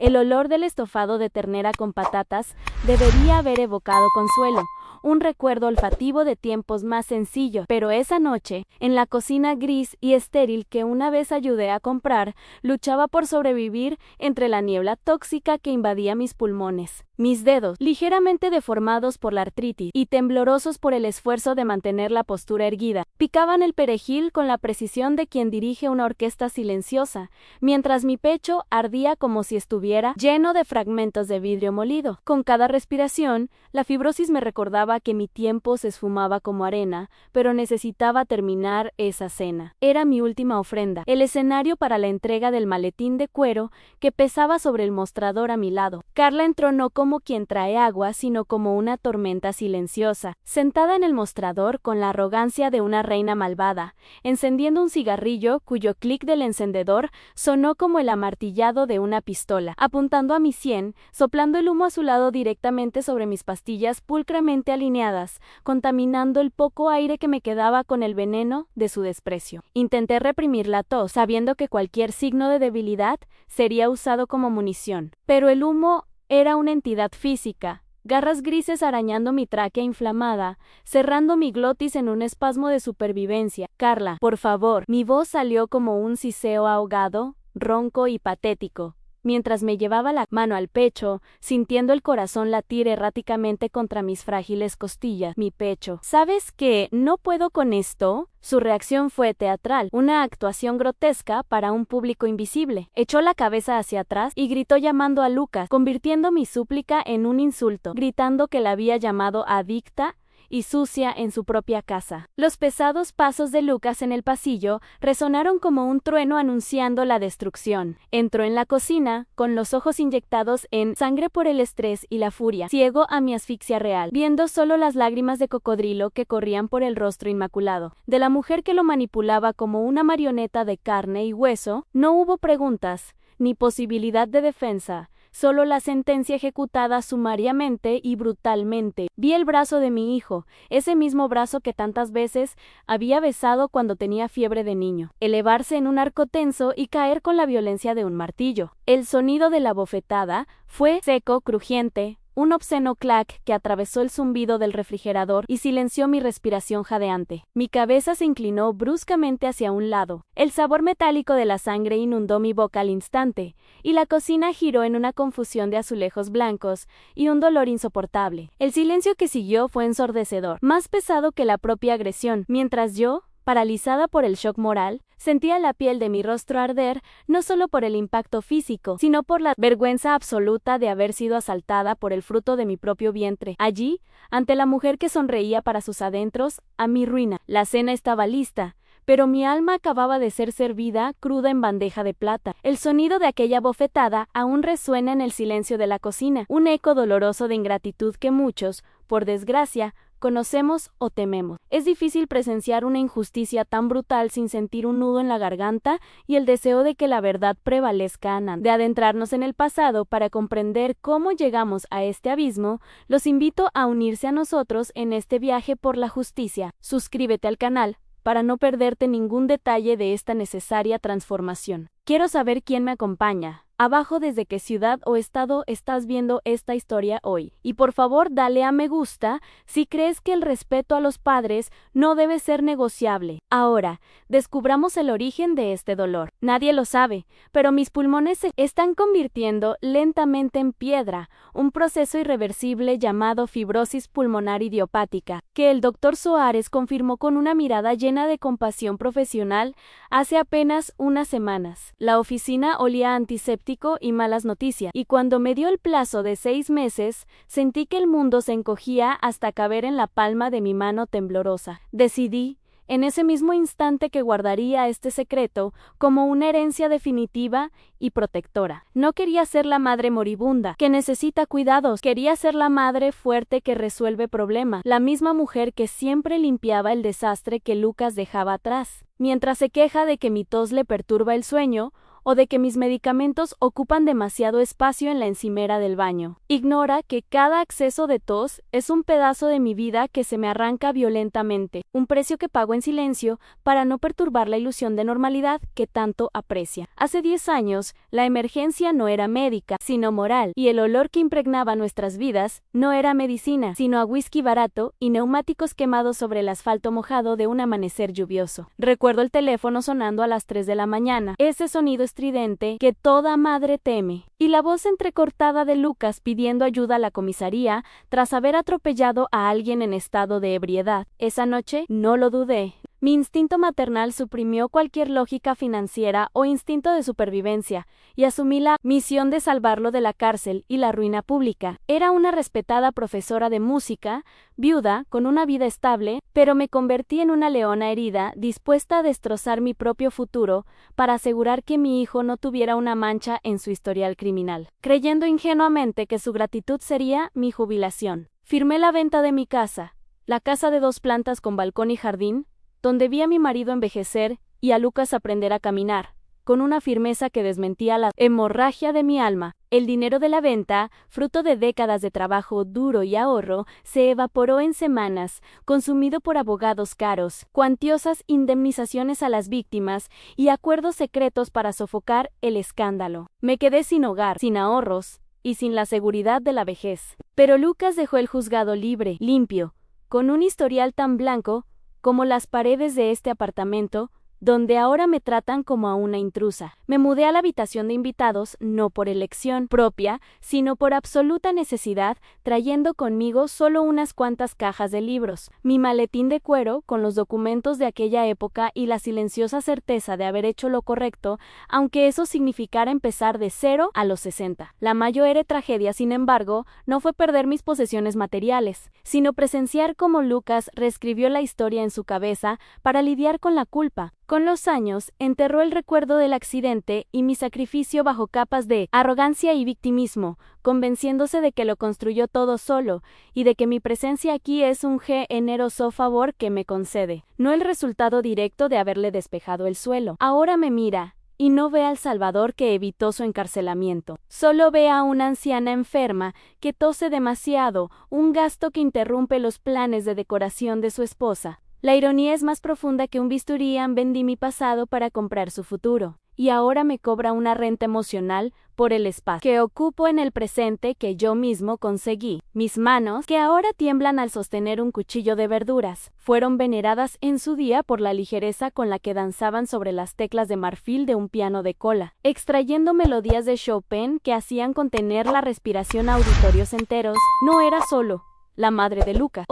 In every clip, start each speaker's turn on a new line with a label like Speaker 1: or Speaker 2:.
Speaker 1: El olor del estofado de ternera con patatas debería haber evocado consuelo, un recuerdo olfativo de tiempos más sencillos, pero esa noche, en la cocina gris y estéril que una vez ayudé a comprar, luchaba por sobrevivir entre la niebla tóxica que invadía mis pulmones. Mis dedos, ligeramente deformados por la artritis y temblorosos por el esfuerzo de mantener la postura erguida, picaban el perejil con la precisión de quien dirige una orquesta silenciosa, mientras mi pecho ardía como si estuviera lleno de fragmentos de vidrio molido. Con cada respiración, la fibrosis me recordaba que mi tiempo se esfumaba como arena, pero necesitaba terminar esa cena. Era mi última ofrenda, el escenario para la entrega del maletín de cuero que pesaba sobre el mostrador a mi lado. Carla entró no como quien trae agua, sino como una tormenta silenciosa, sentada en el mostrador con la arrogancia de una reina malvada, encendiendo un cigarrillo cuyo clic del encendedor sonó como el amartillado de una pistola, apuntando a mi sien, soplando el humo a su lado directamente sobre mis pastillas pulcramente alineadas, contaminando el poco aire que me quedaba con el veneno de su desprecio. Intenté reprimir la tos, sabiendo que cualquier signo de debilidad sería usado como munición, pero el humo era una entidad física, garras grises arañando mi tráquea inflamada, cerrando mi glotis en un espasmo de supervivencia. Carla, por favor. Mi voz salió como un siseo ahogado, ronco y patético, mientras me llevaba la mano al pecho, sintiendo el corazón latir erráticamente contra mis frágiles costillas. Mi pecho. ¿Sabes qué? No puedo con esto. Su reacción fue teatral, una actuación grotesca para un público invisible. Echó la cabeza hacia atrás y gritó llamando a Lucas, convirtiendo mi súplica en un insulto, gritando que la había llamado adicta y sucia en su propia casa. Los pesados pasos de Lucas en el pasillo resonaron como un trueno anunciando la destrucción. Entró en la cocina, con los ojos inyectados en sangre por el estrés y la furia, ciego a mi asfixia real, viendo solo las lágrimas de cocodrilo que corrían por el rostro inmaculado de la mujer que lo manipulaba como una marioneta de carne y hueso. No hubo preguntas, ni posibilidad de defensa. Solo la sentencia ejecutada sumariamente y brutalmente. Vi el brazo de mi hijo, ese mismo brazo que tantas veces había besado cuando tenía fiebre de niño, elevarse en un arco tenso y caer con la violencia de un martillo. El sonido de la bofetada fue seco, crujiente, un obsceno clac que atravesó el zumbido del refrigerador y silenció mi respiración jadeante. Mi cabeza se inclinó bruscamente hacia un lado. El sabor metálico de la sangre inundó mi boca al instante, y la cocina giró en una confusión de azulejos blancos y un dolor insoportable. El silencio que siguió fue ensordecedor, más pesado que la propia agresión, mientras yo, paralizada por el shock moral, sentía la piel de mi rostro arder, no solo por el impacto físico, sino por la vergüenza absoluta de haber sido asaltada por el fruto de mi propio vientre. Allí, ante la mujer que sonreía para sus adentros, a mi ruina. La cena estaba lista, pero mi alma acababa de ser servida cruda en bandeja de plata. El sonido de aquella bofetada aún resuena en el silencio de la cocina, un eco doloroso de ingratitud que muchos, por desgracia, conocemos o tememos. Es difícil presenciar una injusticia tan brutal sin sentir un nudo en la garganta y el deseo de que la verdad prevalezca de adentrarnos en el pasado para comprender cómo llegamos a este abismo. Los invito a unirse a nosotros en este viaje por la justicia. Suscríbete al canal para no perderte ningún detalle de esta necesaria transformación. Quiero saber quién me acompaña. Abajo desde qué ciudad o estado estás viendo esta historia hoy. Y por favor dale a me gusta si crees que el respeto a los padres no debe ser negociable. Ahora, descubramos el origen de este dolor. Nadie lo sabe, pero mis pulmones se están convirtiendo lentamente en piedra, un proceso irreversible llamado fibrosis pulmonar idiopática, que el Dr. Soares confirmó con una mirada llena de compasión profesional hace apenas unas semanas. La oficina olía a antiséptico y malas noticias, y cuando me dio el plazo de 6 meses, sentí que el mundo se encogía hasta caber en la palma de mi mano temblorosa. Decidí, en ese mismo instante, que guardaría este secreto como una herencia definitiva y protectora. No quería ser la madre moribunda, que necesita cuidados. Quería ser la madre fuerte que resuelve problemas, la misma mujer que siempre limpiaba el desastre que Lucas dejaba atrás. Mientras se queja de que mi tos le perturba el sueño, o de que mis medicamentos ocupan demasiado espacio en la encimera del baño. Ignora que cada acceso de tos es un pedazo de mi vida que se me arranca violentamente, un precio que pago en silencio para no perturbar la ilusión de normalidad que tanto aprecia. Hace 10 años, la emergencia no era médica, sino moral, y el olor que impregnaba nuestras vidas no era medicina, sino a whisky barato y neumáticos quemados sobre el asfalto mojado de un amanecer lluvioso. Recuerdo el teléfono sonando a las 3 de la mañana, ese sonido estridente que toda madre teme, y la voz entrecortada de Lucas pidiendo ayuda a la comisaría tras haber atropellado a alguien en estado de ebriedad. Esa noche no lo dudé. Mi instinto maternal suprimió cualquier lógica financiera o instinto de supervivencia, y asumí la misión de salvarlo de la cárcel y la ruina pública. Era una respetada profesora de música, viuda, con una vida estable, pero me convertí en una leona herida, dispuesta a destrozar mi propio futuro para asegurar que mi hijo no tuviera una mancha en su historial criminal, creyendo ingenuamente que su gratitud sería mi jubilación. Firmé la venta de mi casa, la casa de 2 plantas con balcón y jardín, donde vi a mi marido envejecer y a Lucas aprender a caminar, con una firmeza que desmentía la hemorragia de mi alma. El dinero de la venta, fruto de décadas de trabajo duro y ahorro, se evaporó en semanas, consumido por abogados caros, cuantiosas indemnizaciones a las víctimas y acuerdos secretos para sofocar el escándalo. Me quedé sin hogar, sin ahorros y sin la seguridad de la vejez. Pero Lucas dejó el juzgado libre, limpio, con un historial tan blanco como las paredes de este apartamento, donde ahora me tratan como a una intrusa. Me mudé a la habitación de invitados no por elección propia, sino por absoluta necesidad, trayendo conmigo solo unas cuantas cajas de libros, mi maletín de cuero con los documentos de aquella época y la silenciosa certeza de haber hecho lo correcto, aunque eso significara empezar de 0 a los 60. La mayor tragedia, sin embargo, no fue perder mis posesiones materiales, sino presenciar cómo Lucas reescribió la historia en su cabeza para lidiar con la culpa. Con los años, enterró el recuerdo del accidente y mi sacrificio bajo capas de arrogancia y victimismo, convenciéndose de que lo construyó todo solo, y de que mi presencia aquí es un generoso favor que me concede, no el resultado directo de haberle despejado el suelo. Ahora me mira, y no ve al Salvador que evitó su encarcelamiento. Solo ve a una anciana enferma que tose demasiado, un gasto que interrumpe los planes de decoración de su esposa. La ironía es más profunda que un bisturí. Vendí mi pasado para comprar su futuro, y ahora me cobra una renta emocional por el espacio que ocupo en el presente que yo mismo conseguí. Mis manos, que ahora tiemblan al sostener un cuchillo de verduras, fueron veneradas en su día por la ligereza con la que danzaban sobre las teclas de marfil de un piano de cola, extrayendo melodías de Chopin que hacían contener la respiración a auditorios enteros. No era solo la madre de Lucas,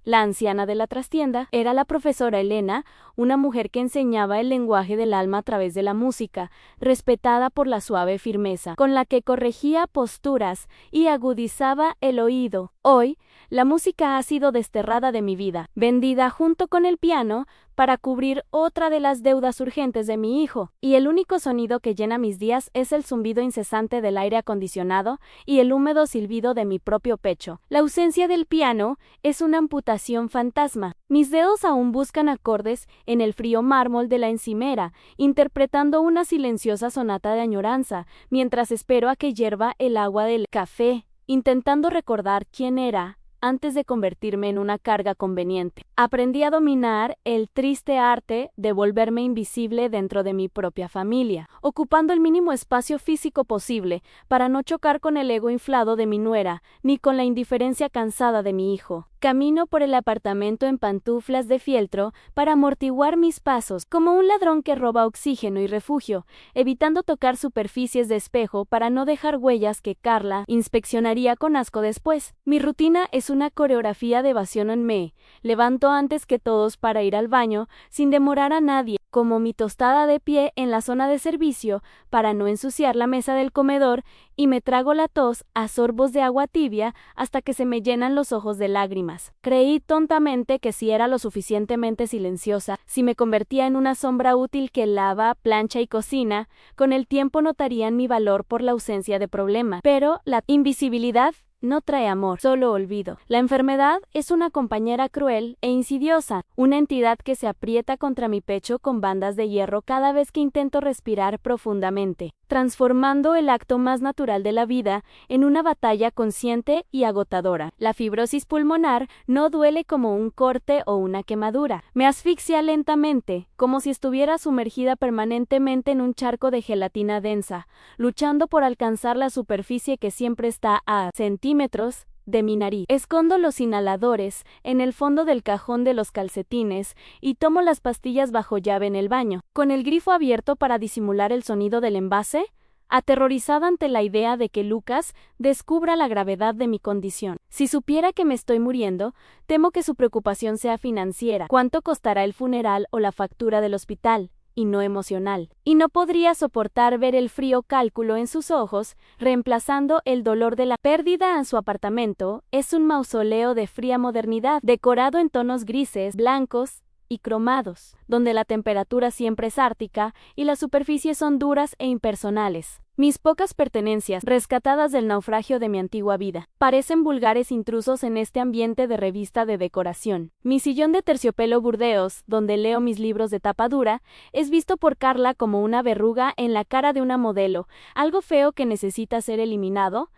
Speaker 1: la anciana de la trastienda, era la profesora Elena, una mujer que enseñaba el lenguaje del alma a través de la música, respetada por la suave firmeza con la que corregía posturas y agudizaba el oído. Hoy, la música ha sido desterrada de mi vida, vendida junto con el piano para cubrir otra de las deudas urgentes de mi hijo, y el único sonido que llena mis días es el zumbido incesante del aire acondicionado y el húmedo silbido de mi propio pecho. La ausencia del piano es una amputación fantasma. Mis dedos aún buscan acordes en el frío mármol de la encimera, interpretando una silenciosa sonata de añoranza, mientras espero a que hierva el agua del café, intentando recordar quién era antes de convertirme en una carga conveniente. Aprendí a dominar el triste arte de volverme invisible dentro de mi propia familia, ocupando el mínimo espacio físico posible para no chocar con el ego inflado de mi nuera, ni con la indiferencia cansada de mi hijo. Camino por el apartamento en pantuflas de fieltro para amortiguar mis pasos, como un ladrón que roba oxígeno y refugio, evitando tocar superficies de espejo para no dejar huellas que Carla inspeccionaría con asco después. Mi rutina es una coreografía de evasión en me. Levanto antes que todos para ir al baño, sin demorar a nadie, como mi tostada de pie en la zona de servicio para no ensuciar la mesa del comedor, y me trago la tos a sorbos de agua tibia hasta que se me llenan los ojos de lágrimas. Creí tontamente que si era lo suficientemente silenciosa, si me convertía en una sombra útil que lava, plancha y cocina, con el tiempo notarían mi valor por la ausencia de problema. Pero la invisibilidad no trae amor, solo olvido. La enfermedad es una compañera cruel e insidiosa, una entidad que se aprieta contra mi pecho con bandas de hierro cada vez que intento respirar profundamente, transformando el acto más natural de la vida en una batalla consciente y agotadora. La fibrosis pulmonar no duele como un corte o una quemadura. Me asfixia lentamente, como si estuviera sumergida permanentemente en un charco de gelatina densa, luchando por alcanzar la superficie que siempre está a centímetros de mi nariz. Escondo los inhaladores en el fondo del cajón de los calcetines y tomo las pastillas bajo llave en el baño, con el grifo abierto para disimular el sonido del envase, aterrorizada ante la idea de que Lucas descubra la gravedad de mi condición. Si supiera que me estoy muriendo, temo que su preocupación sea financiera, cuánto costará el funeral o la factura del hospital, y no emocional. Y no podría soportar ver el frío cálculo en sus ojos, reemplazando el dolor de la pérdida. En su apartamento es un mausoleo de fría modernidad, decorado en tonos grises, blancos y cromados, donde la temperatura siempre es ártica y las superficies son duras e impersonales. Mis pocas pertenencias, rescatadas del naufragio de mi antigua vida, parecen vulgares intrusos en este ambiente de revista de decoración. Mi sillón de terciopelo burdeos, donde leo mis libros de tapa dura, es visto por Carla como una verruga en la cara de una modelo, algo feo que necesita ser eliminado.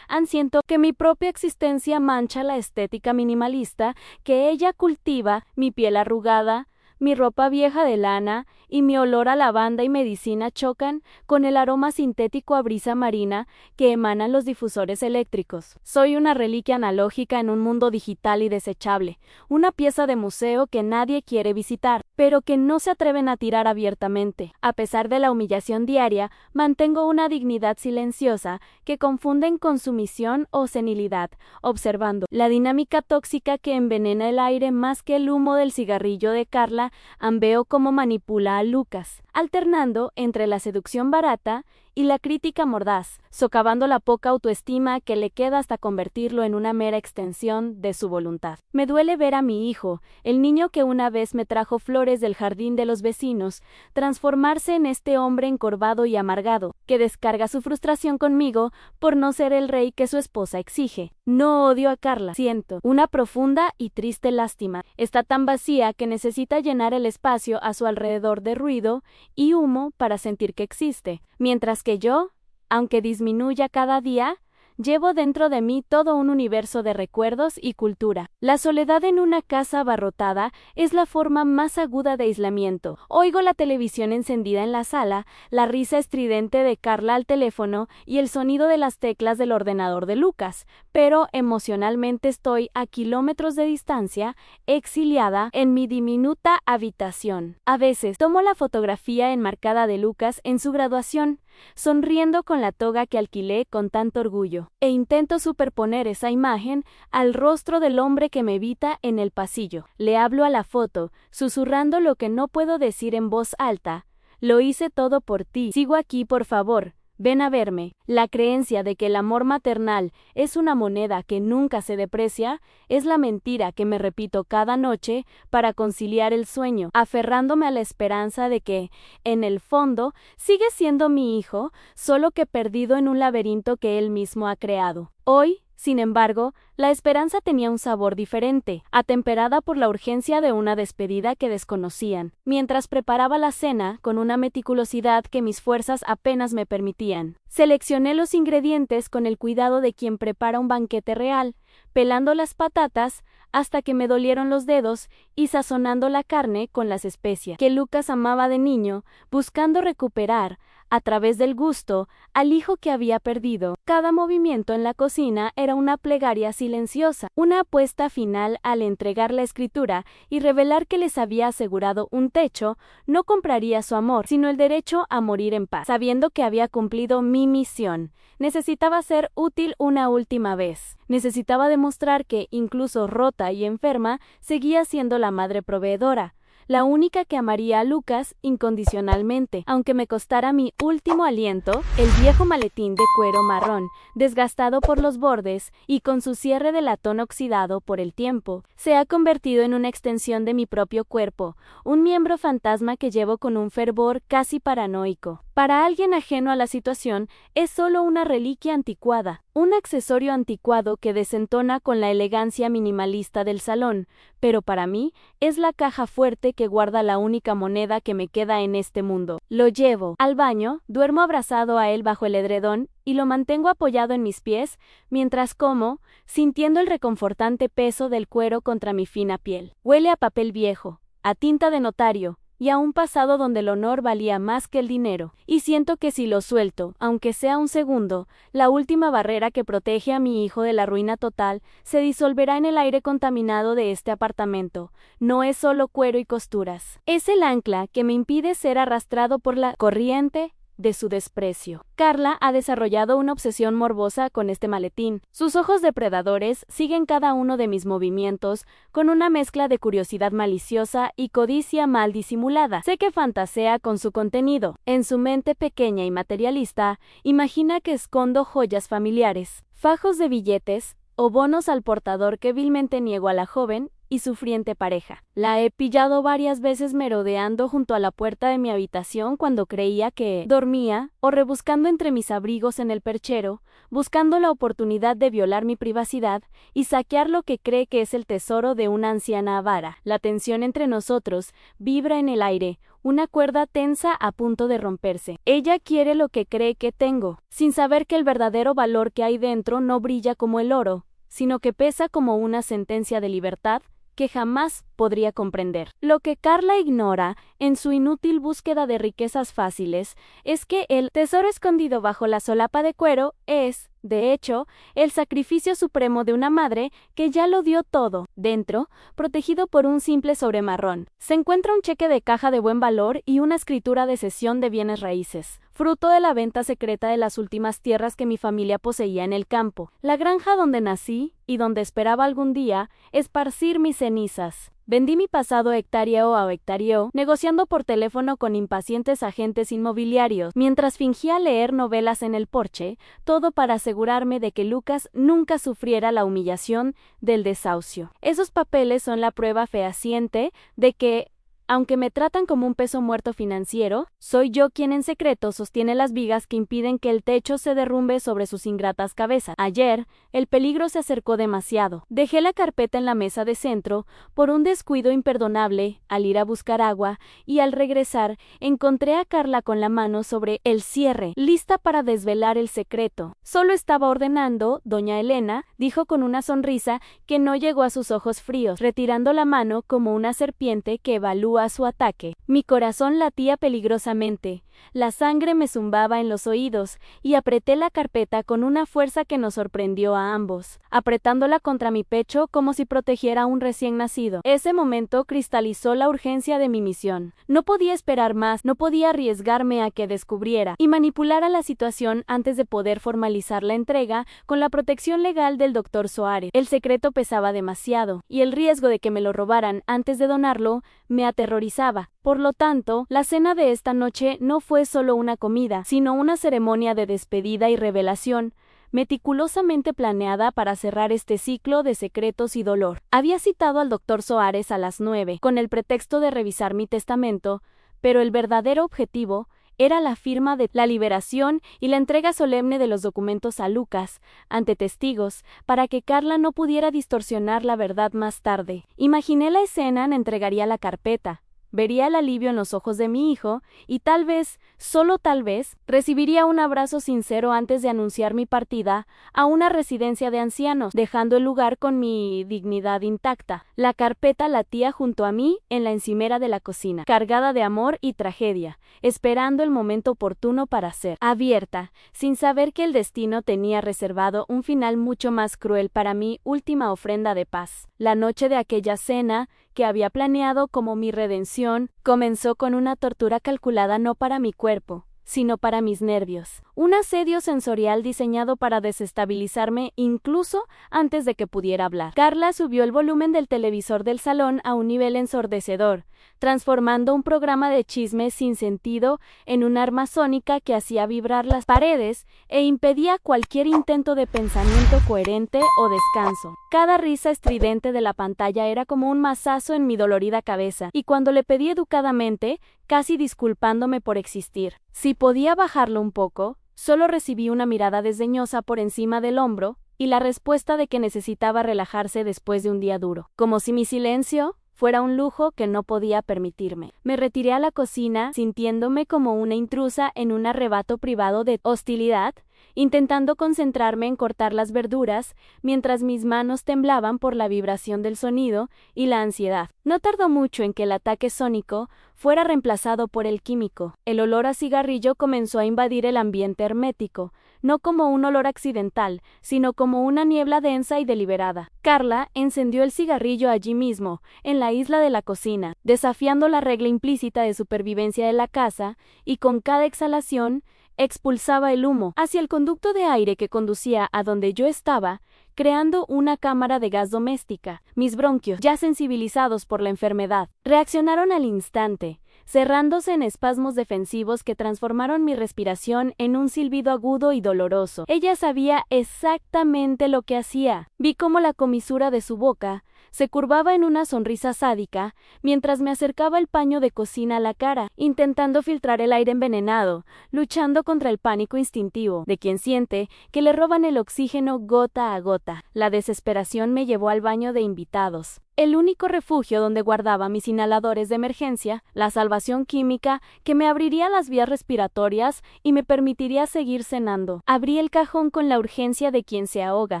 Speaker 1: Siento que mi propia existencia mancha la estética minimalista que ella cultiva. Mi piel arrugada, mi ropa vieja de lana y mi olor a lavanda y medicina chocan con el aroma sintético a brisa marina que emanan los difusores eléctricos. Soy una reliquia analógica en un mundo digital y desechable, una pieza de museo que nadie quiere visitar, pero que no se atreven a tirar abiertamente. A pesar de la humillación diaria, mantengo una dignidad silenciosa que confunden con sumisión o senilidad, observando la dinámica tóxica que envenena el aire más que el humo del cigarrillo de Carla. Veo cómo manipula a Lucas, alternando entre la seducción barata y la crítica mordaz, socavando la poca autoestima que le queda hasta convertirlo en una mera extensión de su voluntad. Me duele ver a mi hijo, el niño que una vez me trajo flores del jardín de los vecinos, transformarse en este hombre encorvado y amargado, que descarga su frustración conmigo por no ser el rey que su esposa exige. No odio a Carla, siento una profunda y triste lástima. Está tan vacía que necesita llenar el espacio a su alrededor de ruido y humo para sentir que existe, mientras que yo, aunque disminuya cada día, llevo dentro de mí todo un universo de recuerdos y cultura. La soledad en una casa abarrotada es la forma más aguda de aislamiento. Oigo la televisión encendida en la sala, la risa estridente de Carla al teléfono y el sonido de las teclas del ordenador de Lucas, pero emocionalmente estoy a kilómetros de distancia, exiliada en mi diminuta habitación. A veces tomo la fotografía enmarcada de Lucas en su graduación, sonriendo con la toga que alquilé con tanto orgullo, e intento superponer esa imagen al rostro del hombre que me evita en el pasillo. Le hablo a la foto, susurrando lo que no puedo decir en voz alta. Lo hice todo por ti. Sigo aquí, por favor. Ven a verme. La creencia de que el amor maternal es una moneda que nunca se deprecia es la mentira que me repito cada noche para conciliar el sueño, aferrándome a la esperanza de que, en el fondo, sigue siendo mi hijo, solo que perdido en un laberinto que él mismo ha creado. Hoy, sin embargo, la esperanza tenía un sabor diferente, atemperada por la urgencia de una despedida que desconocían, mientras preparaba la cena con una meticulosidad que mis fuerzas apenas me permitían. Seleccioné los ingredientes con el cuidado de quien prepara un banquete real, pelando las patatas hasta que me dolieron los dedos y sazonando la carne con las especias que Lucas amaba de niño, buscando recuperar, a través del gusto, al hijo que había perdido. Cada movimiento en la cocina era una plegaria silenciosa, una apuesta final al entregar la escritura y revelar que les había asegurado un techo. No compraría su amor, sino el derecho a morir en paz, sabiendo que había cumplido mi misión. Necesitaba ser útil una última vez. Necesitaba demostrar que, incluso rota y enferma, seguía siendo la madre proveedora, la única que amaría a Lucas incondicionalmente, aunque me costara mi último aliento. El viejo maletín de cuero marrón, desgastado por los bordes y con su cierre de latón oxidado por el tiempo, se ha convertido en una extensión de mi propio cuerpo, un miembro fantasma que llevo con un fervor casi paranoico. Para alguien ajeno a la situación, es solo una reliquia anticuada, un accesorio anticuado que desentona con la elegancia minimalista del salón, pero para mí es la caja fuerte que guarda la única moneda que me queda en este mundo. Lo llevo al baño, duermo abrazado a él bajo el edredón y lo mantengo apoyado en mis pies mientras como, sintiendo el reconfortante peso del cuero contra mi fina piel. Huele a papel viejo, a tinta de notario, y a un pasado donde el honor valía más que el dinero, y siento que si lo suelto, aunque sea un segundo, la última barrera que protege a mi hijo de la ruina total se disolverá en el aire contaminado de este apartamento. No es solo cuero y costuras, es el ancla que me impide ser arrastrado por la corriente de su desprecio. Carla ha desarrollado una obsesión morbosa con este maletín. Sus ojos depredadores siguen cada uno de mis movimientos con una mezcla de curiosidad maliciosa y codicia mal disimulada. Sé que fantasea con su contenido. En su mente pequeña y materialista, imagina que escondo joyas familiares, fajos de billetes o bonos al portador que vilmente niego a la joven y sufriente pareja. La he pillado varias veces merodeando junto a la puerta de mi habitación cuando creía que dormía, o rebuscando entre mis abrigos en el perchero, buscando la oportunidad de violar mi privacidad y saquear lo que cree que es el tesoro de una anciana avara. La tensión entre nosotros vibra en el aire, una cuerda tensa a punto de romperse. Ella quiere lo que cree que tengo, sin saber que el verdadero valor que hay dentro no brilla como el oro, sino que pesa como una sentencia de libertad que jamás podría comprender. Lo que Carla ignora, en su inútil búsqueda de riquezas fáciles, es que el tesoro escondido bajo la solapa de cuero es, de hecho, el sacrificio supremo de una madre que ya lo dio todo. Dentro, protegido por un simple sobremarrón, se encuentra un cheque de caja de buen valor y una escritura de cesión de bienes raíces, fruto de la venta secreta de las últimas tierras que mi familia poseía en el campo, la granja donde nací y donde esperaba algún día esparcir mis cenizas. Vendí mi pasado hectáreo a hectáreo, negociando por teléfono con impacientes agentes inmobiliarios, mientras fingía leer novelas en el porche, todo para asegurarme de que Lucas nunca sufriera la humillación del desahucio. Esos papeles son la prueba fehaciente de que, aunque me tratan como un peso muerto financiero, soy yo quien en secreto sostiene las vigas que impiden que el techo se derrumbe sobre sus ingratas cabezas. Ayer, el peligro se acercó demasiado. Dejé la carpeta en la mesa de centro por un descuido imperdonable al ir a buscar agua y al regresar encontré a Carla con la mano sobre el cierre, lista para desvelar el secreto. Solo estaba ordenando, doña Elena, dijo con una sonrisa que no llegó a sus ojos fríos, retirando la mano como una serpiente que evalúa a su ataque. Mi corazón latía peligrosamente, la sangre me zumbaba en los oídos y apreté la carpeta con una fuerza que nos sorprendió a ambos, apretándola contra mi pecho como si protegiera a un recién nacido. Ese momento cristalizó la urgencia de mi misión. No podía esperar más, no podía arriesgarme a que descubriera y manipulara la situación antes de poder formalizar la entrega con la protección legal del Dr. Soares. El secreto pesaba demasiado y el riesgo de que me lo robaran antes de donarlo me aterrorizaba. Por lo tanto, la cena de esta noche no fue solo una comida, sino una ceremonia de despedida y revelación, meticulosamente planeada para cerrar este ciclo de secretos y dolor. Había citado al Dr. Soares a las 9, con el pretexto de revisar mi testamento, pero el verdadero objetivo era la firma de la liberación y la entrega solemne de los documentos a Lucas, ante testigos, para que Carla no pudiera distorsionar la verdad más tarde. Imaginé la escena, entregaría la carpeta, vería el alivio en los ojos de mi hijo y tal vez, solo tal vez, recibiría un abrazo sincero antes de anunciar mi partida a una residencia de ancianos, dejando el lugar con mi dignidad intacta. La carpeta latía junto a mí en la encimera de la cocina, cargada de amor y tragedia, esperando el momento oportuno para ser abierta, sin saber que el destino tenía reservado un final mucho más cruel para mi última ofrenda de paz. La noche de aquella cena, que había planeado como mi redención, comenzó con una tortura calculada no para mi cuerpo, sino para mis nervios. Un asedio sensorial diseñado para desestabilizarme incluso antes de que pudiera hablar. Carla subió el volumen del televisor del salón a un nivel ensordecedor, transformando un programa de chismes sin sentido en un arma sónica que hacía vibrar las paredes e impedía cualquier intento de pensamiento coherente o descanso. Cada risa estridente de la pantalla era como un mazazo en mi dolorida cabeza, y cuando le pedí educadamente, casi disculpándome por existir, si podía bajarlo un poco, solo recibí una mirada desdeñosa por encima del hombro y la respuesta de que necesitaba relajarse después de un día duro, como si mi silencio fuera un lujo que no podía permitirme. Me retiré a la cocina, sintiéndome como una intrusa en un arrebato privado de hostilidad, intentando concentrarme en cortar las verduras, mientras mis manos temblaban por la vibración del sonido y la ansiedad. No tardó mucho en que el ataque sónico fuera reemplazado por el químico. El olor a cigarrillo comenzó a invadir el ambiente hermético, no como un olor accidental, sino como una niebla densa y deliberada. Carla encendió el cigarrillo allí mismo, en la isla de la cocina, desafiando la regla implícita de supervivencia de la casa, y con cada exhalación expulsaba el humo hacia el conducto de aire que conducía a donde yo estaba, creando una cámara de gas doméstica. Mis bronquios, ya sensibilizados por la enfermedad, reaccionaron al instante, cerrándose en espasmos defensivos que transformaron mi respiración en un silbido agudo y doloroso. Ella sabía exactamente lo que hacía. Vi cómo la comisura de su boca se curvaba en una sonrisa sádica mientras me acercaba el paño de cocina a la cara, intentando filtrar el aire envenenado, luchando contra el pánico instintivo de quien siente que le roban el oxígeno gota a gota. La desesperación me llevó al baño de invitados, el único refugio donde guardaba mis inhaladores de emergencia, la salvación química que me abriría las vías respiratorias y me permitiría seguir cenando. Abrí el cajón con la urgencia de quien se ahoga,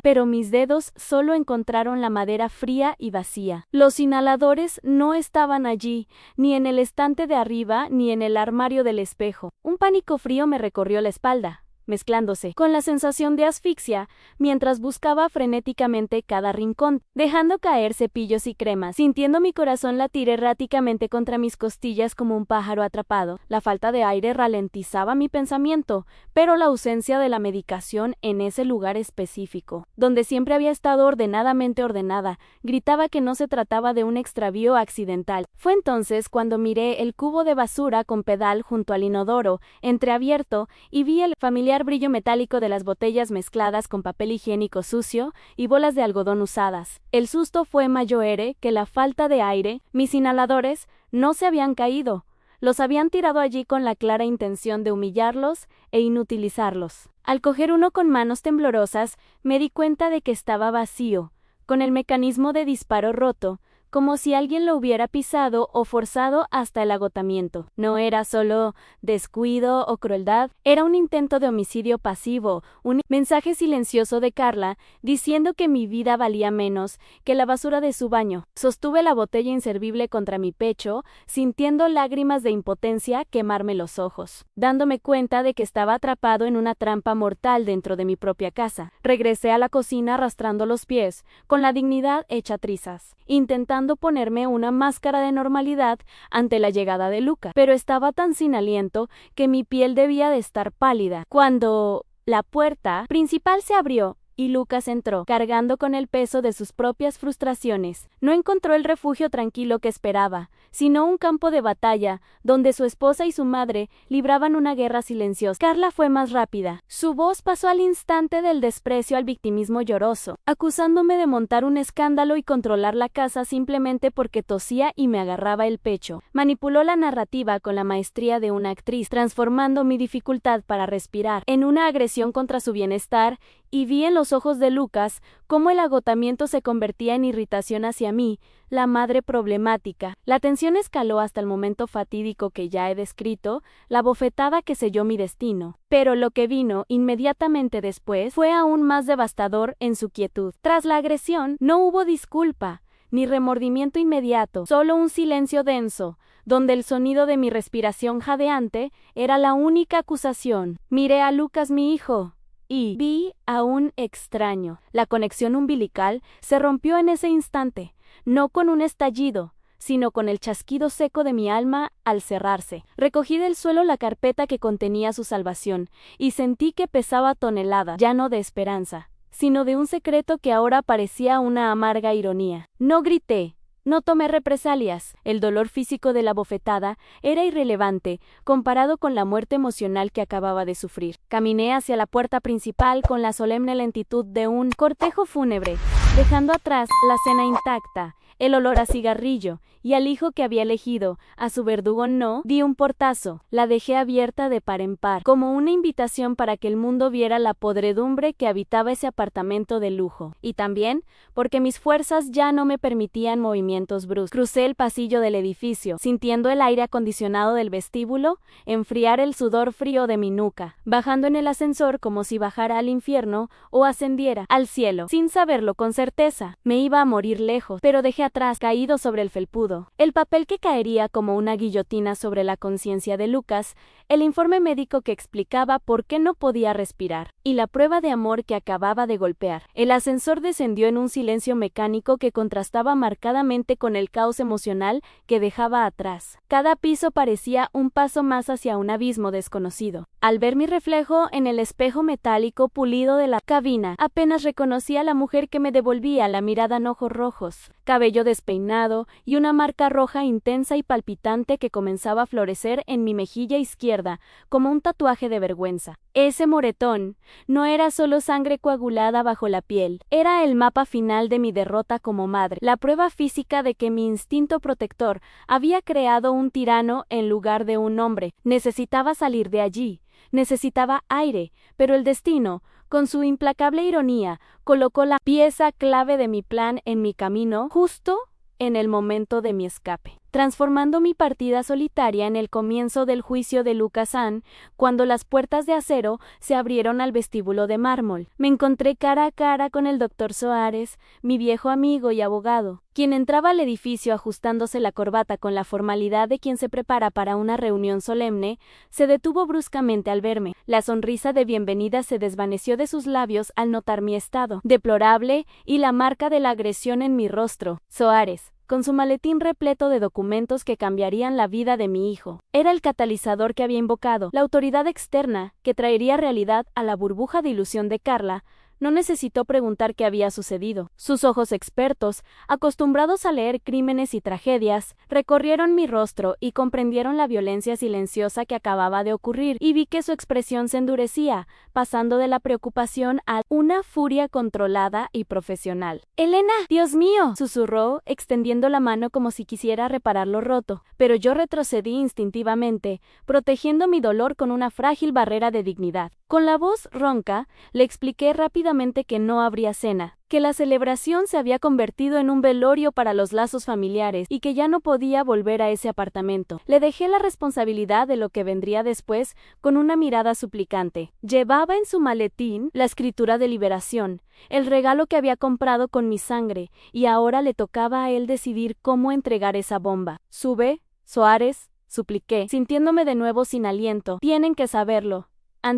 Speaker 1: pero mis dedos solo encontraron la madera fría y vacía. Los inhaladores no estaban allí, ni en el estante de arriba, ni en el armario del espejo. Un pánico frío me recorrió la espalda, mezclándose con la sensación de asfixia, mientras buscaba frenéticamente cada rincón, dejando caer cepillos y cremas, sintiendo mi corazón latir erráticamente contra mis costillas como un pájaro atrapado. La falta de aire ralentizaba mi pensamiento, pero la ausencia de la medicación en ese lugar específico, donde siempre había estado ordenadamente ordenada, gritaba que no se trataba de un extravío accidental. Fue entonces cuando miré el cubo de basura con pedal junto al inodoro, entreabierto, y vi el familiar brillo metálico de las botellas mezcladas con papel higiénico sucio y bolas de algodón usadas. El susto fue mayor que la falta de aire. Mis inhaladores no se habían caído. Los habían tirado allí con la clara intención de humillarlos e inutilizarlos. Al coger uno con manos temblorosas, me di cuenta de que estaba vacío, con el mecanismo de disparo roto, como si alguien lo hubiera pisado o forzado hasta el agotamiento. No era solo descuido o crueldad, era un intento de homicidio pasivo, un mensaje silencioso de Carla diciendo que mi vida valía menos que la basura de su baño. Sostuve la botella inservible contra mi pecho, sintiendo lágrimas de impotencia quemarme los ojos, dándome cuenta de que estaba atrapado en una trampa mortal dentro de mi propia casa. Regresé a la cocina arrastrando los pies, con la dignidad hecha trizas, intentando ponerme una máscara de normalidad ante la llegada de Luca, pero estaba tan sin aliento que mi piel debía de estar pálida. Cuando la puerta principal se abrió y Lucas entró, cargando con el peso de sus propias frustraciones. No encontró el refugio tranquilo que esperaba, sino un campo de batalla, donde su esposa y su madre libraban una guerra silenciosa. Carla fue más rápida. Su voz pasó al instante del desprecio al victimismo lloroso, acusándome de montar un escándalo y controlar la casa simplemente porque tosía y me agarraba el pecho. Manipuló la narrativa con la maestría de una actriz, transformando mi dificultad para respirar en una agresión contra su bienestar, y vi en los ojos de Lucas cómo el agotamiento se convertía en irritación hacia mí, la madre problemática. La tensión escaló hasta el momento fatídico que ya he descrito, la bofetada que selló mi destino. Pero lo que vino inmediatamente después fue aún más devastador en su quietud. Tras la agresión, no hubo disculpa, ni remordimiento inmediato, solo un silencio denso, donde el sonido de mi respiración jadeante era la única acusación. Miré a Lucas, mi hijo, y vi a un extraño. La conexión umbilical se rompió en ese instante, no con un estallido, sino con el chasquido seco de mi alma al cerrarse. Recogí del suelo la carpeta que contenía su salvación, y sentí que pesaba toneladas, ya no de esperanza, sino de un secreto que ahora parecía una amarga ironía. No grité. No tomé represalias. El dolor físico de la bofetada era irrelevante comparado con la muerte emocional que acababa de sufrir. Caminé hacia la puerta principal con la solemne lentitud de un cortejo fúnebre, dejando atrás la cena intacta, el olor a cigarrillo y al hijo que había elegido. A su verdugo no di un portazo, la dejé abierta de par en par, como una invitación para que el mundo viera la podredumbre que habitaba ese apartamento de lujo. Y también porque mis fuerzas ya no me permitían movimientos bruscos. Crucé el pasillo del edificio, sintiendo el aire acondicionado del vestíbulo enfriar el sudor frío de mi nuca, bajando en el ascensor como si bajara al infierno o ascendiera al cielo, sin saberlo con certeza. Me iba a morir lejos, pero dejé atrás, caído sobre el felpudo, el papel que caería como una guillotina sobre la conciencia de Lucas, el informe médico que explicaba por qué no podía respirar, y la prueba de amor que acababa de golpear. El ascensor descendió en un silencio mecánico que contrastaba marcadamente con el caos emocional que dejaba atrás. Cada piso parecía un paso más hacia un abismo desconocido. Al ver mi reflejo en el espejo metálico pulido de la cabina, apenas reconocí a la mujer que me devolvía la mirada en ojos rojos, cabello despeinado y una marca roja intensa y palpitante que comenzaba a florecer en mi mejilla izquierda como un tatuaje de vergüenza. Ese moretón no era solo sangre coagulada bajo la piel, era el mapa final de mi derrota como madre, la prueba física de que mi instinto protector había creado un tirano en lugar de un hombre. Necesitaba salir de allí, necesitaba aire, pero el destino, con su implacable ironía, colocó la pieza clave de mi plan en mi camino justo en el momento de mi escape, transformando mi partida solitaria en el comienzo del juicio de Lucas Ann, cuando las puertas de acero se abrieron al vestíbulo de mármol. Me encontré cara a cara con el doctor Soares, mi viejo amigo y abogado, quien entraba al edificio ajustándose la corbata con la formalidad de quien se prepara para una reunión solemne. Se detuvo bruscamente al verme. La sonrisa de bienvenida se desvaneció de sus labios al notar mi estado deplorable y la marca de la agresión en mi rostro. Soares, con su maletín repleto de documentos que cambiarían la vida de mi hijo, era el catalizador que había invocado, la autoridad externa que traería realidad a la burbuja de ilusión de Carla. No necesitó preguntar qué había sucedido. Sus ojos expertos, acostumbrados a leer crímenes y tragedias, recorrieron mi rostro y comprendieron la violencia silenciosa que acababa de ocurrir, y vi que su expresión se endurecía, pasando de la preocupación a una furia controlada y profesional. «¡Elena! ¡Dios mío!», susurró, extendiendo la mano como si quisiera reparar lo roto, pero yo retrocedí instintivamente, protegiendo mi dolor con una frágil barrera de dignidad. Con la voz ronca, le expliqué rápidamente que no habría cena, que la celebración se había convertido en un velorio para los lazos familiares y que ya no podía volver a ese apartamento. Le dejé la responsabilidad de lo que vendría después con una mirada suplicante. Llevaba en su maletín la escritura de liberación, el regalo que había comprado con mi sangre, y ahora le tocaba a él decidir cómo entregar esa bomba. «Sube, Soares», supliqué, sintiéndome de nuevo sin aliento. «Tienen que saberlo.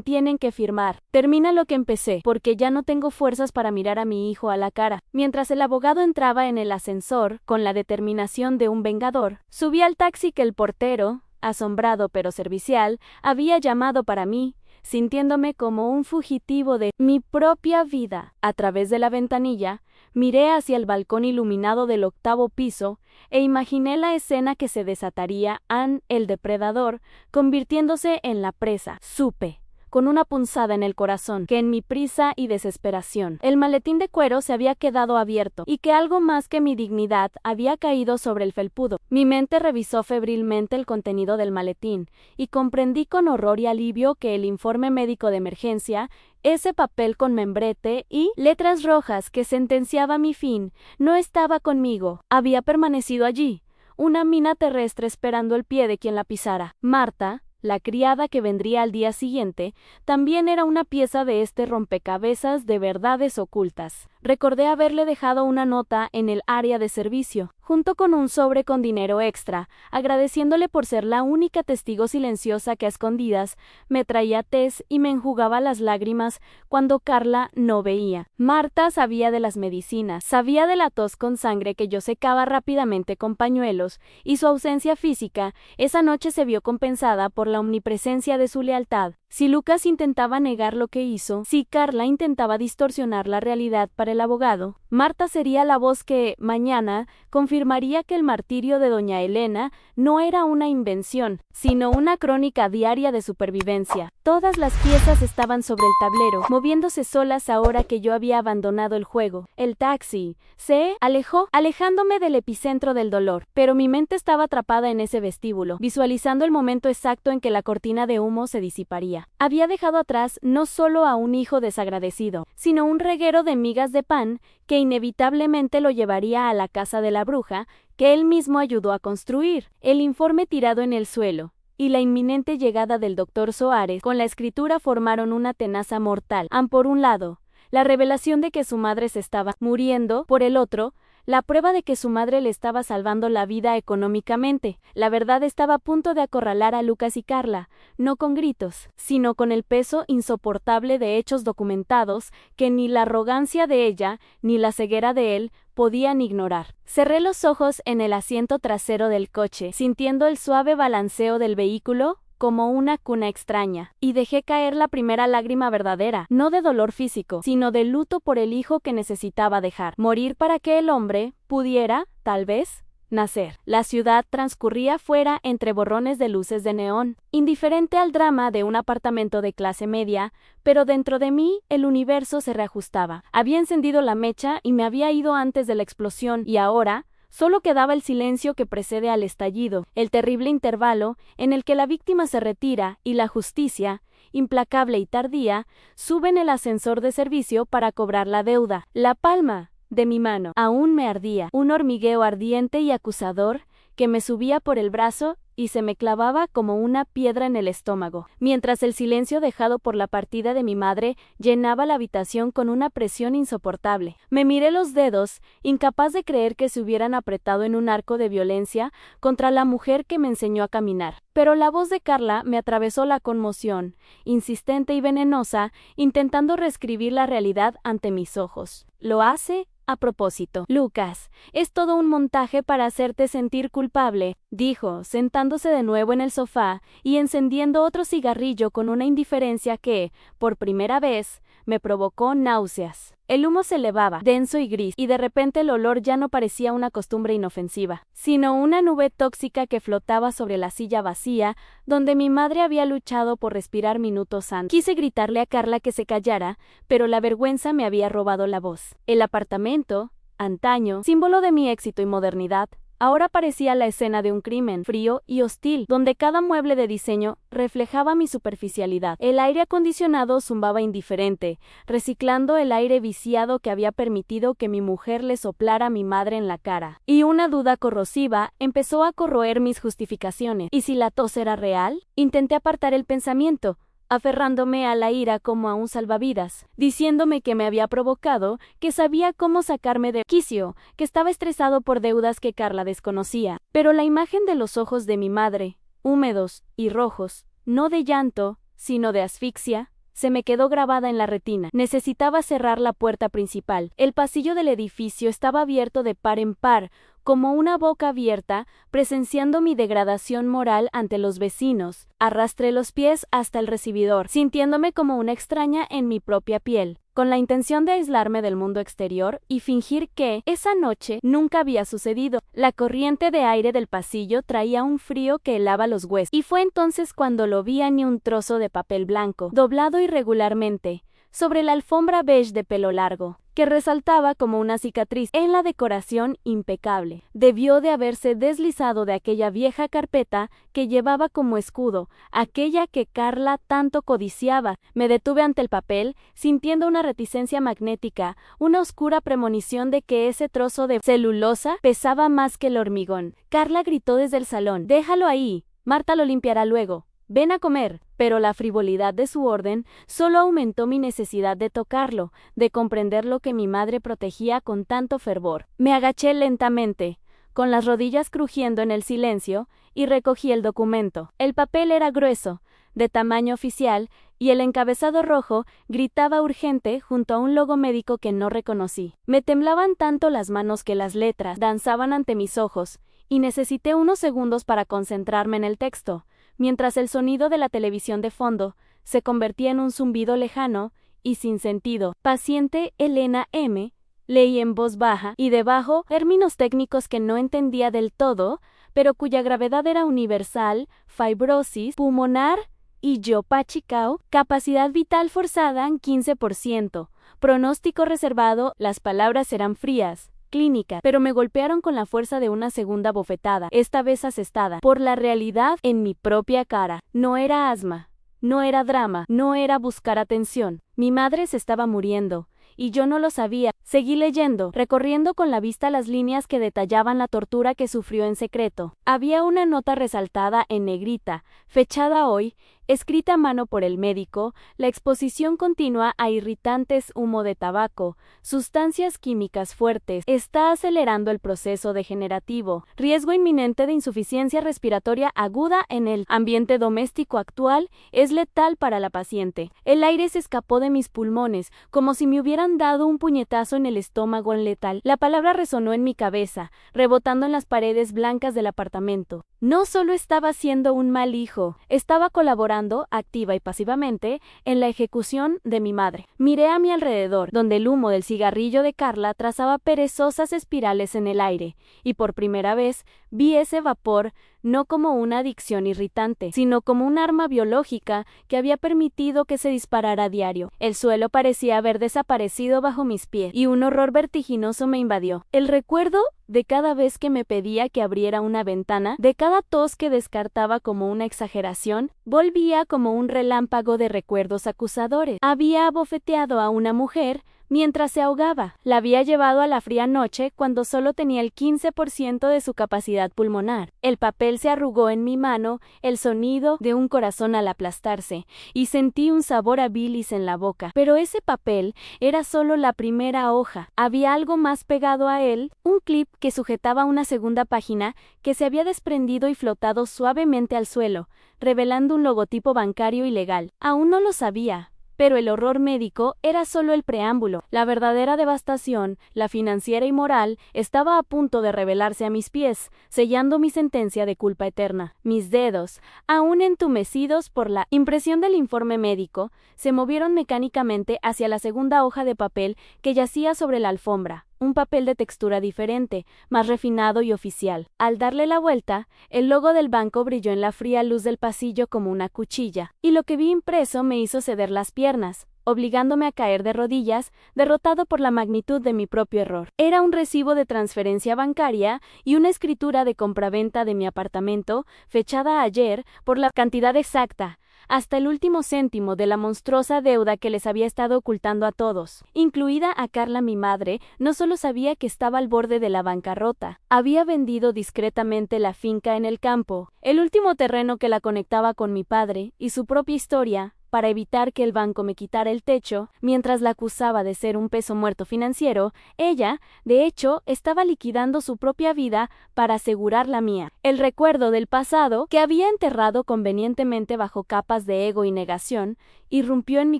Speaker 1: Tienen que firmar. Termina lo que empecé, porque ya no tengo fuerzas para mirar a mi hijo a la cara». Mientras el abogado entraba en el ascensor, con la determinación de un vengador, subí al taxi que el portero, asombrado pero servicial, había llamado para mí, sintiéndome como un fugitivo de mi propia vida. A través de la ventanilla, miré hacia el balcón iluminado del 8º piso e imaginé la escena que se desataría. Ann, el depredador, convirtiéndose en la presa. Supe, con una punzada en el corazón, que en mi prisa y desesperación, el maletín de cuero se había quedado abierto, y que algo más que mi dignidad había caído sobre el felpudo. Mi mente revisó febrilmente el contenido del maletín, y comprendí con horror y alivio que el informe médico de emergencia, ese papel con membrete y letras rojas que sentenciaba mi fin, no estaba conmigo. Había permanecido allí, una mina terrestre esperando el pie de quien la pisara. Marta, la criada que vendría al día siguiente, también era una pieza de este rompecabezas de verdades ocultas. Recordé haberle dejado una nota en el área de servicio, junto con un sobre con dinero extra, agradeciéndole por ser la única testigo silenciosa que a escondidas me traía tés y me enjugaba las lágrimas cuando Carla no veía. Marta sabía de las medicinas, sabía de la tos con sangre que yo secaba rápidamente con pañuelos, y su ausencia física esa noche se vio compensada por la omnipresencia de su lealtad. Si Lucas intentaba negar lo que hizo, si Carla intentaba distorsionar la realidad para el abogado, Marta sería la voz que, mañana, confirmaría que el martirio de doña Elena no era una invención, sino una crónica diaria de supervivencia. Todas las piezas estaban sobre el tablero, moviéndose solas ahora que yo había abandonado el juego. El taxi se alejó, alejándome del epicentro del dolor, pero mi mente estaba atrapada en ese vestíbulo, visualizando el momento exacto en que la cortina de humo se disiparía. Había dejado atrás no solo a un hijo desagradecido, sino un reguero de migas de pan que inevitablemente lo llevaría a la casa de la bruja que él mismo ayudó a construir. El informe tirado en el suelo y la inminente llegada del doctor Soares con la escritura formaron una tenaza mortal. Por un lado, la revelación de que su madre se estaba muriendo, por el otro, la prueba de que su madre le estaba salvando la vida económicamente. La verdad estaba a punto de acorralar a Lucas y Carla, no con gritos, sino con el peso insoportable de hechos documentados que ni la arrogancia de ella ni la ceguera de él podían ignorar. Cerré los ojos en el asiento trasero del coche, sintiendo el suave balanceo del vehículo como una cuna extraña, y dejé caer la primera lágrima verdadera, no de dolor físico, sino de luto por el hijo que necesitaba dejar, morir para que el hombre pudiera, tal vez, nacer. La ciudad transcurría fuera entre borrones de luces de neón, indiferente al drama de un apartamento de clase media, pero dentro de mí el universo se reajustaba. Había encendido la mecha y me había ido antes de la explosión, y ahora solo quedaba el silencio que precede al estallido, el terrible intervalo en el que la víctima se retira y la justicia, implacable y tardía, sube en el ascensor de servicio para cobrar la deuda. La palma de mi mano aún me ardía, un hormigueo ardiente y acusador que me subía por el brazo y se me clavaba como una piedra en el estómago, mientras el silencio dejado por la partida de mi madre llenaba la habitación con una presión insoportable. Me miré los dedos, incapaz de creer que se hubieran apretado en un arco de violencia contra la mujer que me enseñó a caminar. Pero la voz de Carla me atravesó la conmoción, insistente y venenosa, intentando reescribir la realidad ante mis ojos. Lo hace a propósito. Lucas, es todo un montaje para hacerte sentir culpable, dijo, sentándose de nuevo en el sofá y encendiendo otro cigarrillo con una indiferencia que, por primera vez, me provocó náuseas. El humo se elevaba, denso y gris, y de repente el olor ya no parecía una costumbre inofensiva, sino una nube tóxica que flotaba sobre la silla vacía, donde mi madre había luchado por respirar minutos antes. Quise gritarle a Carla que se callara, pero la vergüenza me había robado la voz. El apartamento, antaño, símbolo de mi éxito y modernidad, ahora parecía la escena de un crimen, frío y hostil, donde cada mueble de diseño reflejaba mi superficialidad. El aire acondicionado zumbaba indiferente, reciclando el aire viciado que había permitido que mi mujer le soplara a mi madre en la cara. Y una duda corrosiva empezó a corroer mis justificaciones. ¿Y si la tos era real? Intenté apartar el pensamiento, aferrándome a la ira como a un salvavidas, diciéndome que me había provocado, que sabía cómo sacarme de quicio, que estaba estresado por deudas que Carla desconocía. Pero la imagen de los ojos de mi madre, húmedos y rojos, no de llanto, sino de asfixia, se me quedó grabada en la retina. Necesitaba cerrar la puerta principal. El pasillo del edificio estaba abierto de par en par, como una boca abierta, presenciando mi degradación moral ante los vecinos. Arrastré los pies hasta el recibidor, sintiéndome como una extraña en mi propia piel, con la intención de aislarme del mundo exterior y fingir que esa noche nunca había sucedido. La corriente de aire del pasillo traía un frío que helaba los huesos, y fue entonces cuando lo vi en un trozo de papel blanco, doblado irregularmente, sobre la alfombra beige de pelo largo, que resaltaba como una cicatriz en la decoración impecable. Debió de haberse deslizado de aquella vieja carpeta que llevaba como escudo, aquella que Carla tanto codiciaba. Me detuve ante el papel, sintiendo una reticencia magnética, una oscura premonición de que ese trozo de celulosa pesaba más que el hormigón. Carla gritó desde el salón: «Déjalo ahí, Marta lo limpiará luego». ven a comer, pero la frivolidad de su orden solo aumentó mi necesidad de tocarlo, de comprender lo que mi madre protegía con tanto fervor. Me agaché lentamente, con las rodillas crujiendo en el silencio, y recogí el documento. El papel era grueso, de tamaño oficial, y el encabezado rojo gritaba urgente junto a un logo médico que no reconocí. Me temblaban tanto las manos que las letras danzaban ante mis ojos, y necesité unos segundos para concentrarme en el texto, mientras el sonido de la televisión de fondo se convertía en un zumbido lejano y sin sentido. Paciente Elena M., leí en voz baja, y debajo términos técnicos que no entendía del todo, pero cuya gravedad era universal: fibrosis pulmonar idiopática, capacidad vital forzada 15%, pronóstico reservado. Las palabras eran frías, clínica, pero me golpearon con la fuerza de una segunda bofetada, esta vez asestada por la realidad en mi propia cara. No era asma, no era drama, no era buscar atención. Mi madre se estaba muriendo, y yo no lo sabía. Seguí leyendo, recorriendo con la vista las líneas que detallaban la tortura que sufrió en secreto. Había una nota resaltada en negrita, fechada hoy, escrita a mano por el médico: la exposición continua a irritantes, humo de tabaco, sustancias químicas fuertes, está acelerando el proceso degenerativo. Riesgo inminente de insuficiencia respiratoria aguda en el ambiente doméstico actual, es letal para la paciente. El aire se escapó de mis pulmones, como si me hubieran dado un puñetazo en el estómago letal. La palabra resonó en mi cabeza, rebotando en las paredes blancas del apartamento. No solo estaba siendo un mal hijo, estaba colaborando, activa y pasivamente, en la ejecución de mi madre. Miré a mi alrededor, donde el humo del cigarrillo de Carla trazaba perezosas espirales en el aire, y por primera vez vi ese vapor no como una adicción irritante, sino como un arma biológica que había permitido que se disparara a diario. El suelo parecía haber desaparecido bajo mis pies, y un horror vertiginoso me invadió. El recuerdo de cada vez que me pedía que abriera una ventana, de cada tos que descartaba como una exageración, volvía como un relámpago de recuerdos acusadores. Había abofeteado a una mujer mientras se ahogaba. La había llevado a la fría noche cuando solo tenía el 15% de su capacidad pulmonar. El papel se arrugó en mi mano, el sonido de un corazón al aplastarse, y sentí un sabor a bilis en la boca. Pero ese papel era solo la primera hoja. Había algo más pegado a él, un clip que sujetaba una segunda página que se había desprendido y flotado suavemente al suelo, revelando un logotipo bancario ilegal. Aún no lo sabía, pero el horror médico era solo el preámbulo. La verdadera devastación, la financiera y moral, estaba a punto de revelarse a mis pies, sellando mi sentencia de culpa eterna. Mis dedos, aún entumecidos por la impresión del informe médico, se movieron mecánicamente hacia la segunda hoja de papel que yacía sobre la alfombra. Un papel de textura diferente, más refinado y oficial. Al darle la vuelta, el logo del banco brilló en la fría luz del pasillo como una cuchilla, y lo que vi impreso me hizo ceder las piernas, obligándome a caer de rodillas, derrotado por la magnitud de mi propio error. Era un recibo de transferencia bancaria y una escritura de compraventa de mi apartamento, fechada ayer, por la cantidad exacta, hasta el último céntimo, de la monstruosa deuda que les había estado ocultando a todos, incluida a Carla. Mi madre no solo sabía que estaba al borde de la bancarrota, había vendido discretamente la finca en el campo, el último terreno que la conectaba con mi padre, y su propia historia, para evitar que el banco me quitara el techo, mientras la acusaba de ser un peso muerto financiero. Ella, de hecho, estaba liquidando su propia vida para asegurar la mía. El recuerdo del pasado, que había enterrado convenientemente bajo capas de ego y negación, irrumpió en mi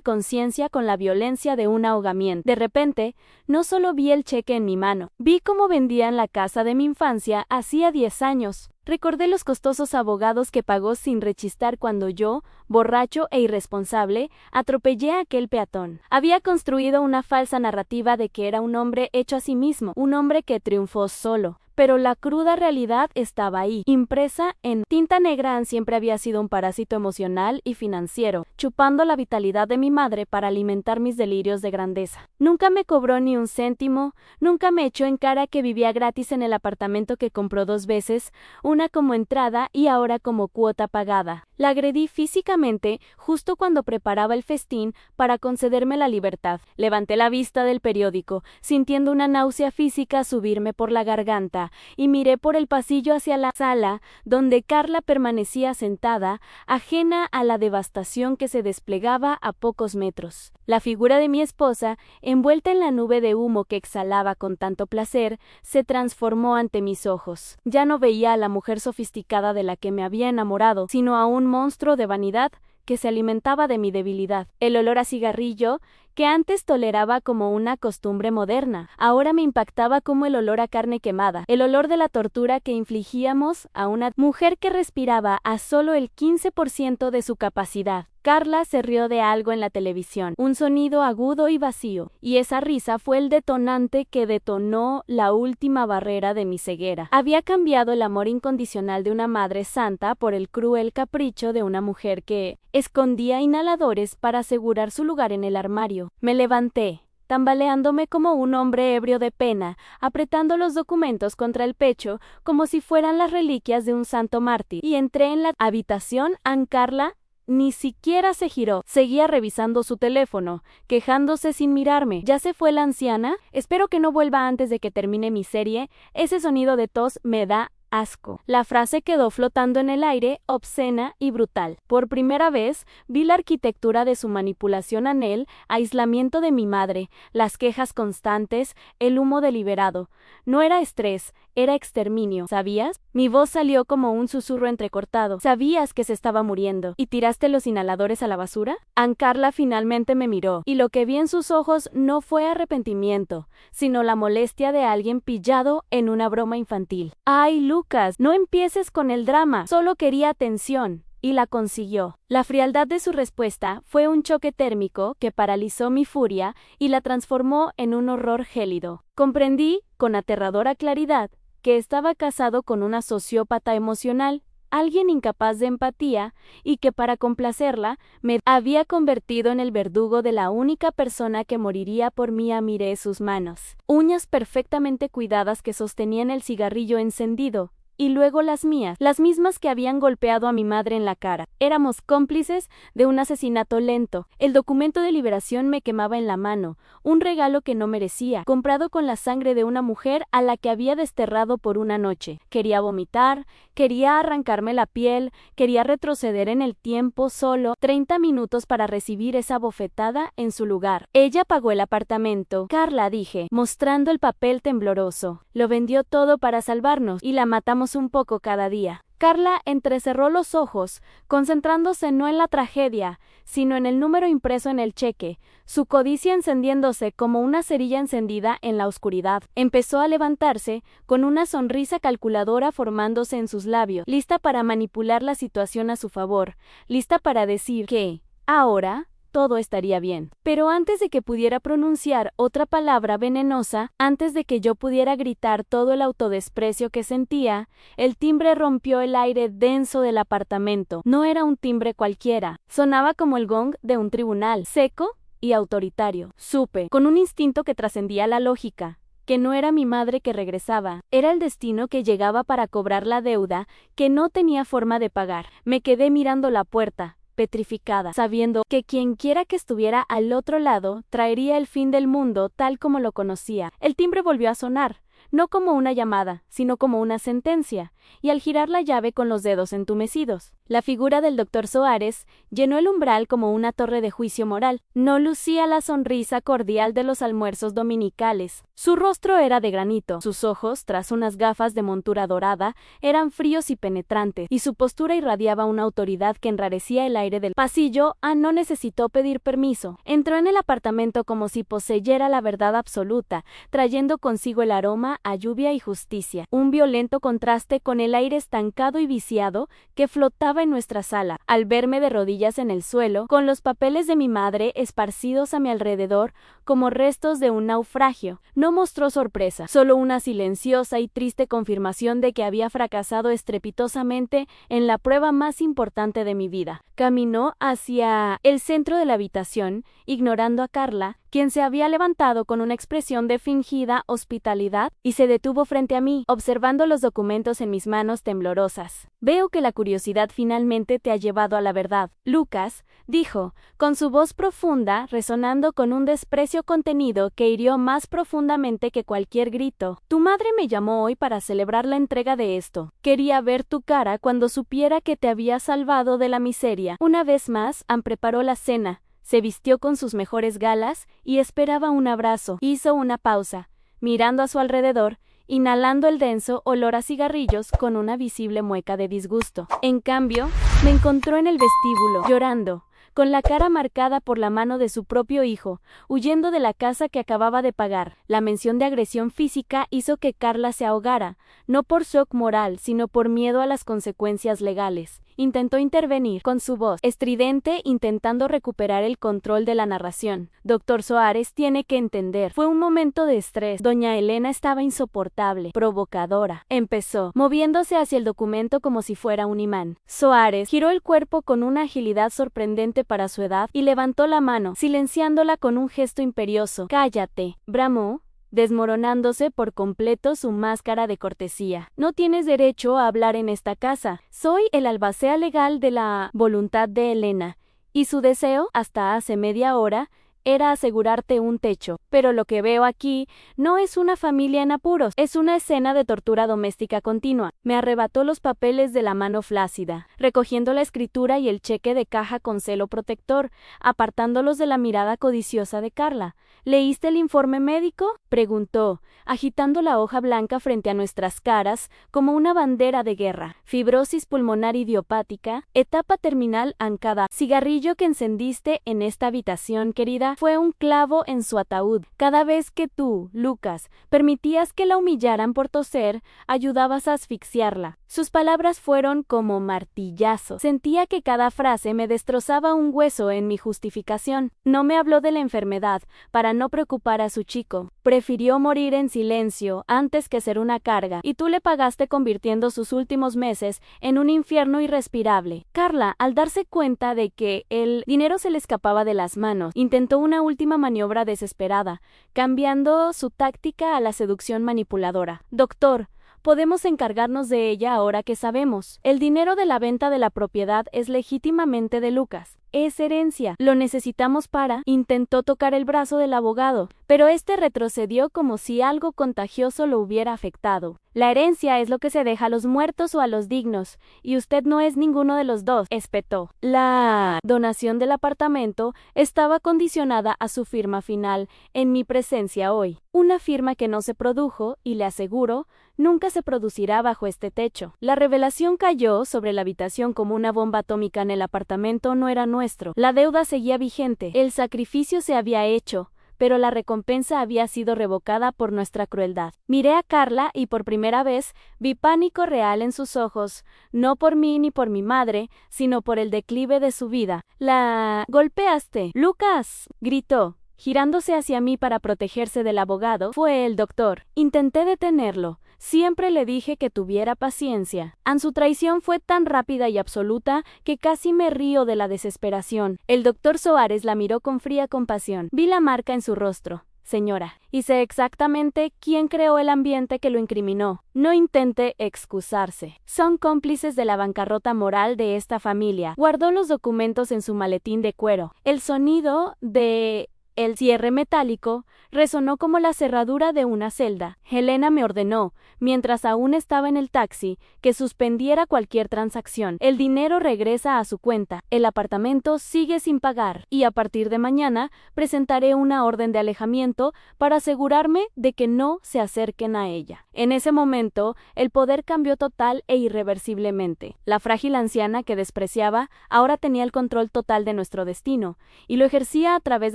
Speaker 1: conciencia con la violencia de un ahogamiento. De repente, no solo vi el cheque en mi mano, vi cómo vendían la casa de mi infancia hacía 10 años. Recordé los costosos abogados que pagó sin rechistar cuando yo, borracho e irresponsable, atropellé a aquel peatón. Había construido una falsa narrativa de que era un hombre hecho a sí mismo, un hombre que triunfó solo. Pero la cruda realidad estaba ahí, impresa en tinta negra. Siempre había sido un parásito emocional y financiero, chupando la vitalidad de mi madre para alimentar mis delirios de grandeza. Nunca me cobró ni un céntimo, nunca me echó en cara que vivía gratis en el apartamento que compró 2 veces, una como entrada y ahora como cuota pagada. La agredí físicamente justo cuando preparaba el festín para concederme la libertad. Levanté la vista del periódico, sintiendo una náusea física subirme por la garganta. puerta y miré por el pasillo hacia la sala, donde Carla permanecía sentada, ajena a la devastación que se desplegaba a pocos metros. La figura de mi esposa, envuelta en la nube de humo que exhalaba con tanto placer, se transformó ante mis ojos. Ya no veía a la mujer sofisticada de la que me había enamorado, sino a un monstruo de vanidad que se alimentaba de mi debilidad. El olor a cigarrillo, que antes toleraba como una costumbre moderna, ahora me impactaba como el olor a carne quemada, el olor de la tortura que infligíamos a una mujer que respiraba a solo el 15% de su capacidad. Carla se rió de algo en la televisión, un sonido agudo y vacío, y esa risa fue el detonante que detonó la última barrera de mi ceguera. Había cambiado el amor incondicional de una madre santa por el cruel capricho de una mujer que escondía inhaladores para asegurar su lugar en el armario. Me levanté, tambaleándome como un hombre ebrio de pena, apretando los documentos contra el pecho como si fueran las reliquias de un santo mártir, y entré en la habitación. Carla ni siquiera se giró. Seguía revisando su teléfono, quejándose sin mirarme. ¿Ya se fue la anciana? Espero que no vuelva antes de que termine mi serie. Ese sonido de tos me da asco. La frase quedó flotando en el aire, obscena y brutal. Por primera vez vi la arquitectura de su manipulación anhel, aislamiento de mi madre, las quejas constantes, el humo deliberado. No era estrés, era exterminio. ¿Sabías? Mi voz salió como un susurro entrecortado. ¿Sabías que se estaba muriendo? ¿Y tiraste los inhaladores a la basura? Carla finalmente me miró, y lo que vi en sus ojos no fue arrepentimiento, sino la molestia de alguien pillado en una broma infantil. ¡Ay, Lucas, no empieces con el drama! Solo quería atención. Y la consiguió. La frialdad de su respuesta fue un choque térmico que paralizó mi furia y la transformó en un horror gélido. Comprendí, con aterradora claridad, que estaba casado con una sociópata emocional, alguien incapaz de empatía, y que para complacerla me había convertido en el verdugo de la única persona que moriría por mí. Miré sus manos, uñas perfectamente cuidadas que sostenían el cigarrillo encendido, y luego las mías, las mismas que habían golpeado a mi madre en la cara. Éramos cómplices de un asesinato lento. El documento de liberación me quemaba en la mano, un regalo que no merecía, comprado con la sangre de una mujer a la que había desterrado por una noche. Quería vomitar, quería arrancarme la piel, quería retroceder en el tiempo solo 30 minutos para recibir esa bofetada en su lugar. Ella pagó el apartamento, Carla, dije, mostrando el papel tembloroso. Lo vendió todo para salvarnos, y la matamos un poco cada día. Carla entrecerró los ojos, concentrándose no en la tragedia, sino en el número impreso en el cheque, su codicia encendiéndose como una cerilla encendida en la oscuridad. Empezó a levantarse, con una sonrisa calculadora formándose en sus labios, lista para manipular la situación a su favor, lista para decir que, ahora, todo estaría bien. Pero antes de que pudiera pronunciar otra palabra venenosa, antes de que yo pudiera gritar todo el autodesprecio que sentía, el timbre rompió el aire denso del apartamento. No era un timbre cualquiera, sonaba como el gong de un tribunal, seco y autoritario. Supe, con un instinto que trascendía la lógica, que no era mi madre que regresaba, era el destino que llegaba para cobrar la deuda que no tenía forma de pagar. Me quedé mirando la puerta, petrificada, sabiendo que quienquiera que estuviera al otro lado traería el fin del mundo tal como lo conocía. El timbre volvió a sonar, no como una llamada, sino como una sentencia, y al girar la llave con los dedos entumecidos, la figura del doctor Soares llenó el umbral como una torre de juicio moral. No lucía la sonrisa cordial de los almuerzos dominicales. Su rostro era de granito, sus ojos, tras unas gafas de montura dorada, eran fríos y penetrantes, y su postura irradiaba una autoridad que enrarecía el aire del pasillo. No necesitó pedir permiso. Entró en el apartamento como si poseyera la verdad absoluta, trayendo consigo el aroma a lluvia y justicia, un violento contraste con el aire estancado y viciado que flotaba en nuestra sala. Al verme de rodillas en el suelo, con los papeles de mi madre esparcidos a mi alrededor como restos de un naufragio, no mostró sorpresa, solo una silenciosa y triste confirmación de que había fracasado estrepitosamente en la prueba más importante de mi vida. Caminó hacia el centro de la habitación, ignorando a Carla, quien se había levantado con una expresión de fingida hospitalidad, y se detuvo frente a mí, observando los documentos en mis manos temblorosas. Veo que la curiosidad final finalmente te ha llevado a la verdad. Lucas, dijo, con su voz profunda, resonando con un desprecio contenido que hirió más profundamente que cualquier grito. Tu madre me llamó hoy para celebrar la entrega de esto. Quería ver tu cara cuando supiera que te había salvado de la miseria. Una vez más, Anne preparó la cena, se vistió con sus mejores galas y esperaba un abrazo. Hizo una pausa, mirando a su alrededor, inhalando el denso olor a cigarrillos con una visible mueca de disgusto. En cambio, me encontró en el vestíbulo, llorando, con la cara marcada por la mano de su propio hijo, huyendo de la casa que acababa de pagar. La mención de agresión física hizo que Carla se ahogara, no por shock moral, sino por miedo a las consecuencias legales. Intentó intervenir, con su voz estridente, intentando recuperar el control de la narración. Doctor Soares tiene que entender. Fue un momento de estrés. Doña Elena estaba insoportable, provocadora. Empezó, moviéndose hacia el documento como si fuera un imán. Soares giró el cuerpo con una agilidad sorprendente para su edad y levantó la mano, silenciándola con un gesto imperioso. «Cállate», bramó, desmoronándose por completo su máscara de cortesía. No tienes derecho a hablar en esta casa. Soy el albacea legal de la voluntad de Elena, y su deseo, hasta hace media hora, era asegurarte un techo. Pero lo que veo aquí no es una familia en apuros, es una escena de tortura doméstica continua. Me arrebató los papeles de la mano flácida, recogiendo la escritura y el cheque de caja con celo protector, apartándolos de la mirada codiciosa de Carla. ¿Leíste el informe médico?, preguntó, agitando la hoja blanca frente a nuestras caras como una bandera de guerra. Fibrosis pulmonar idiopática, etapa terminal ANCADA. Cigarrillo que encendiste en esta habitación, querida, fue un clavo en su ataúd. Cada vez que tú, Lucas, permitías que la humillaran por toser, ayudabas a asfixiarla. Sus palabras fueron como martillazos. Sentía que cada frase me destrozaba un hueso en mi justificación. No me habló de la enfermedad, para no preocupar a su chico. Prefirió morir en silencio antes que ser una carga, y tú le pagaste convirtiendo sus últimos meses en un infierno irrespirable. Carla, al darse cuenta de que el dinero se le escapaba de las manos, intentó una última maniobra desesperada, cambiando su táctica a la seducción manipuladora. Doctor, podemos encargarnos de ella ahora que sabemos. El dinero de la venta de la propiedad es legítimamente de Lucas. Es herencia. Lo necesitamos para... Intentó tocar el brazo del abogado, pero este retrocedió como si algo contagioso lo hubiera afectado. La herencia es lo que se deja a los muertos o a los dignos, y usted no es ninguno de los dos, espetó. La donación del apartamento estaba condicionada a su firma final en mi presencia hoy. Una firma que no se produjo, y le aseguro, nunca se producirá bajo este techo. La revelación cayó sobre la habitación como una bomba atómica en el apartamento no era nuestro. La deuda seguía vigente. El sacrificio se había hecho, pero la recompensa había sido revocada por nuestra crueldad. Miré a Carla y por primera vez vi pánico real en sus ojos, no por mí ni por mi madre, sino por el declive de su vida. «La golpeaste, Lucas», gritó, girándose hacia mí para protegerse del abogado. Fue el doctor. Intenté detenerlo. Siempre le dije que tuviera paciencia. Su traición fue tan rápida y absoluta que casi me río de la desesperación. El doctor Soares la miró con fría compasión. Vi la marca en su rostro. Señora, y sé exactamente quién creó el ambiente que lo incriminó. No intente excusarse. Son cómplices de la bancarrota moral de esta familia. Guardó los documentos en su maletín de cuero. El sonido de el cierre metálico resonó como la cerradura de una celda. Helena me ordenó, mientras aún estaba en el taxi, que suspendiera cualquier transacción. El dinero regresa a su cuenta, el apartamento sigue sin pagar, y a partir de mañana presentaré una orden de alejamiento para asegurarme de que no se acerquen a ella. En ese momento, el poder cambió total e irreversiblemente. La frágil anciana que despreciaba ahora tenía el control total de nuestro destino, y lo ejercía a través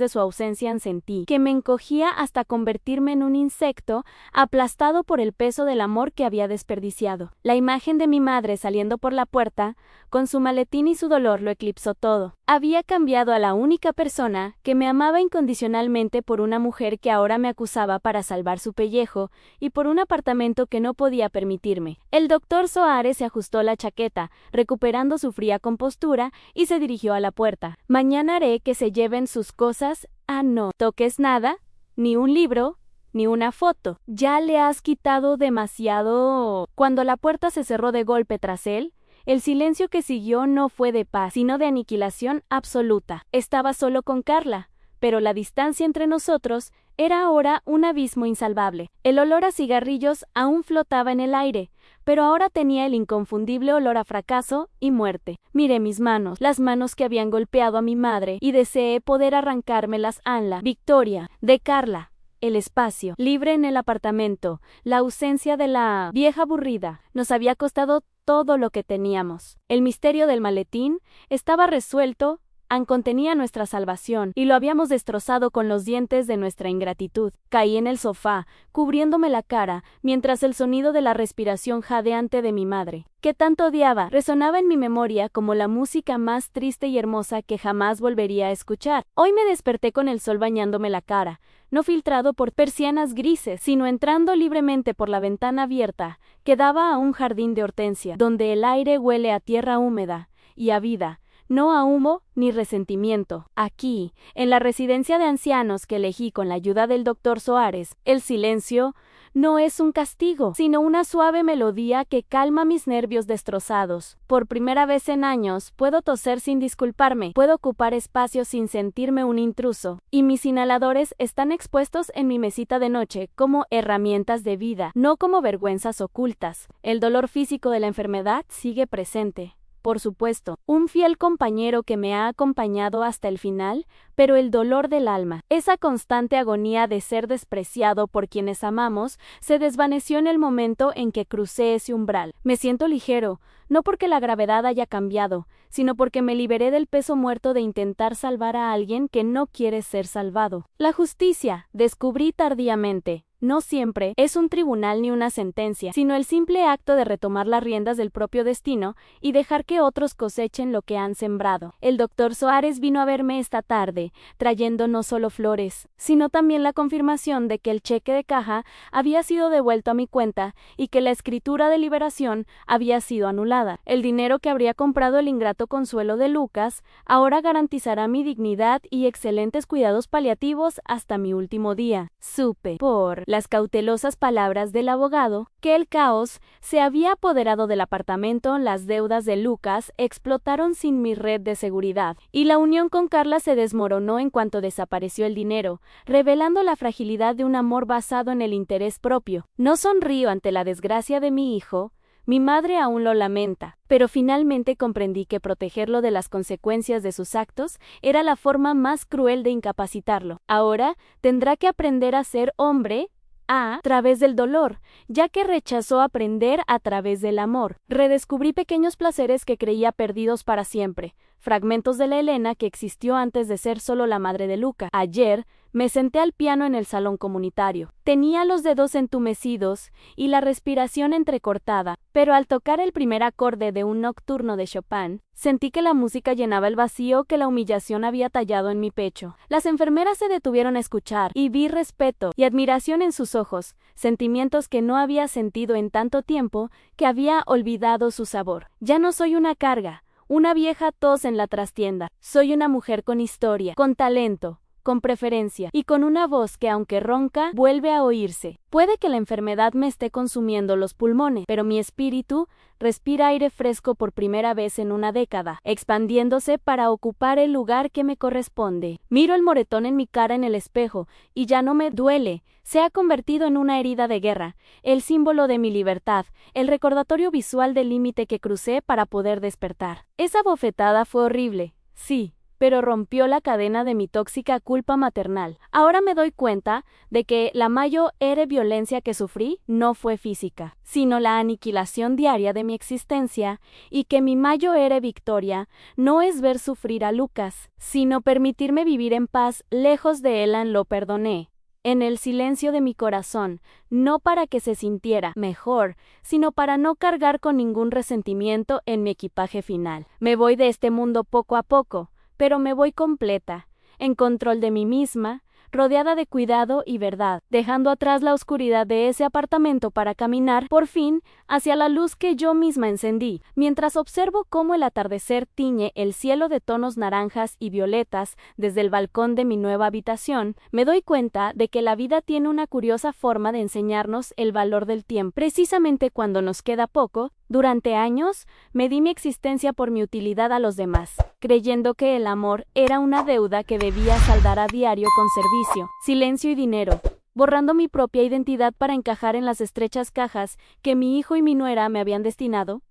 Speaker 1: de su ausencia. Sentí que me encogía hasta convertirme en un insecto aplastado por el peso del amor que había desperdiciado. La imagen de mi madre saliendo por la puerta, con su maletín y su dolor, lo eclipsó todo. Había cambiado a la única persona que me amaba incondicionalmente por una mujer que ahora me acusaba para salvar su pellejo y por un apartamento que no podía permitirme. El doctor Soares se ajustó la chaqueta, recuperando su fría compostura, y se dirigió a la puerta. Mañana haré que se lleven sus cosas. No toques nada, ni un libro, ni una foto. Ya le has quitado demasiado. Cuando la puerta se cerró de golpe tras él, El silencio que siguió no fue de paz, sino de aniquilación absoluta. Estaba solo con Carla, pero la distancia entre nosotros era ahora un abismo insalvable. El olor a cigarrillos aún flotaba en el aire, pero ahora tenía el inconfundible olor a fracaso y muerte. Miré mis manos, las manos que habían golpeado a mi madre, y deseé poder arrancármelas a la victoria de Carla. El espacio libre en el apartamento, la ausencia de la vieja aburrida, nos había costado todo lo que teníamos. El misterio del maletín estaba resuelto, contenía nuestra salvación, y lo habíamos destrozado con los dientes de nuestra ingratitud. Caí en el sofá, cubriéndome la cara, mientras el sonido de la respiración jadeante de mi madre, que tanto odiaba, resonaba en mi memoria como la música más triste y hermosa que jamás volvería a escuchar. Hoy me desperté con el sol bañándome la cara, no filtrado por persianas grises, sino entrando libremente por la ventana abierta, que daba a un jardín de hortensia, donde el aire huele a tierra húmeda y a vida, no a humo ni resentimiento. Aquí, en la residencia de ancianos que elegí con la ayuda del doctor Soares, el silencio no es un castigo, sino una suave melodía que calma mis nervios destrozados. Por primera vez en años, puedo toser sin disculparme, puedo ocupar espacio sin sentirme un intruso, y mis inhaladores están expuestos en mi mesita de noche como herramientas de vida, no como vergüenzas ocultas. El dolor físico de la enfermedad sigue presente. Por supuesto, un fiel compañero que me ha acompañado hasta el final, pero el dolor del alma, esa constante agonía de ser despreciado por quienes amamos, se desvaneció en el momento en que crucé ese umbral. Me siento ligero, no porque la gravedad haya cambiado, sino porque me liberé del peso muerto de intentar salvar a alguien que no quiere ser salvado. La justicia, descubrí tardíamente, no siempre es un tribunal ni una sentencia, sino el simple acto de retomar las riendas del propio destino y dejar que otros cosechen lo que han sembrado. El doctor Soares vino a verme esta tarde, trayendo no solo flores, sino también la confirmación de que el cheque de caja había sido devuelto a mi cuenta y que la escritura de liberación había sido anulada. El dinero que habría comprado el ingrato consuelo de Lucas ahora garantizará mi dignidad y excelentes cuidados paliativos hasta mi último día. Supe, por las cautelosas palabras del abogado, que el caos se había apoderado del apartamento, las deudas de Lucas explotaron sin mi red de seguridad, y la unión con Carla se desmoronó en cuanto desapareció el dinero, revelando la fragilidad de un amor basado en el interés propio. No sonrío ante la desgracia de mi hijo. Mi madre aún lo lamenta, pero finalmente comprendí que protegerlo de las consecuencias de sus actos era la forma más cruel de incapacitarlo. Ahora tendrá que aprender a ser hombre a través del dolor, ya que rechazó aprender a través del amor. Redescubrí pequeños placeres que creía perdidos para siempre, fragmentos de la Elena que existió antes de ser solo la madre de Luca. Ayer me senté al piano en el salón comunitario. Tenía los dedos entumecidos y la respiración entrecortada, pero al tocar el primer acorde de un nocturno de Chopin, sentí que la música llenaba el vacío que la humillación había tallado en mi pecho. Las enfermeras se detuvieron a escuchar, y vi respeto y admiración en sus ojos, sentimientos que no había sentido en tanto tiempo que había olvidado su sabor. Ya no soy una carga, una vieja tos en la trastienda. Soy una mujer con historia, con talento, con preferencia, y con una voz que, aunque ronca, vuelve a oírse. Puede que la enfermedad me esté consumiendo los pulmones, pero mi espíritu respira aire fresco por primera vez en una década, expandiéndose para ocupar el lugar que me corresponde. Miro el moretón en mi cara en el espejo, y ya no me duele. Se ha convertido en una herida de guerra, el símbolo de mi libertad, el recordatorio visual del límite que crucé para poder despertar. Esa bofetada fue horrible, sí, pero rompió la cadena de mi tóxica culpa maternal. Ahora me doy cuenta de que la mayor violencia que sufrí no fue física, sino la aniquilación diaria de mi existencia, y que mi mayor victoria no es ver sufrir a Lucas, sino permitirme vivir en paz lejos de él. Lo perdoné, en el silencio de mi corazón, no para que se sintiera mejor, sino para no cargar con ningún resentimiento en mi equipaje final. Me voy de este mundo poco a poco, pero me voy completa, en control de mí misma, rodeada de cuidado y verdad, dejando atrás la oscuridad de ese apartamento para caminar, por fin, hacia la luz que yo misma encendí. Mientras observo cómo el atardecer tiñe el cielo de tonos naranjas y violetas desde el balcón de mi nueva habitación, me doy cuenta de que la vida tiene una curiosa forma de enseñarnos el valor del tiempo. Precisamente cuando nos queda poco, durante años, medí mi existencia por mi utilidad a los demás, creyendo que el amor era una deuda que debía saldar a diario con servicio, silencio y dinero, borrando mi propia identidad para encajar en las estrechas cajas que mi hijo y mi nuera me habían destinado.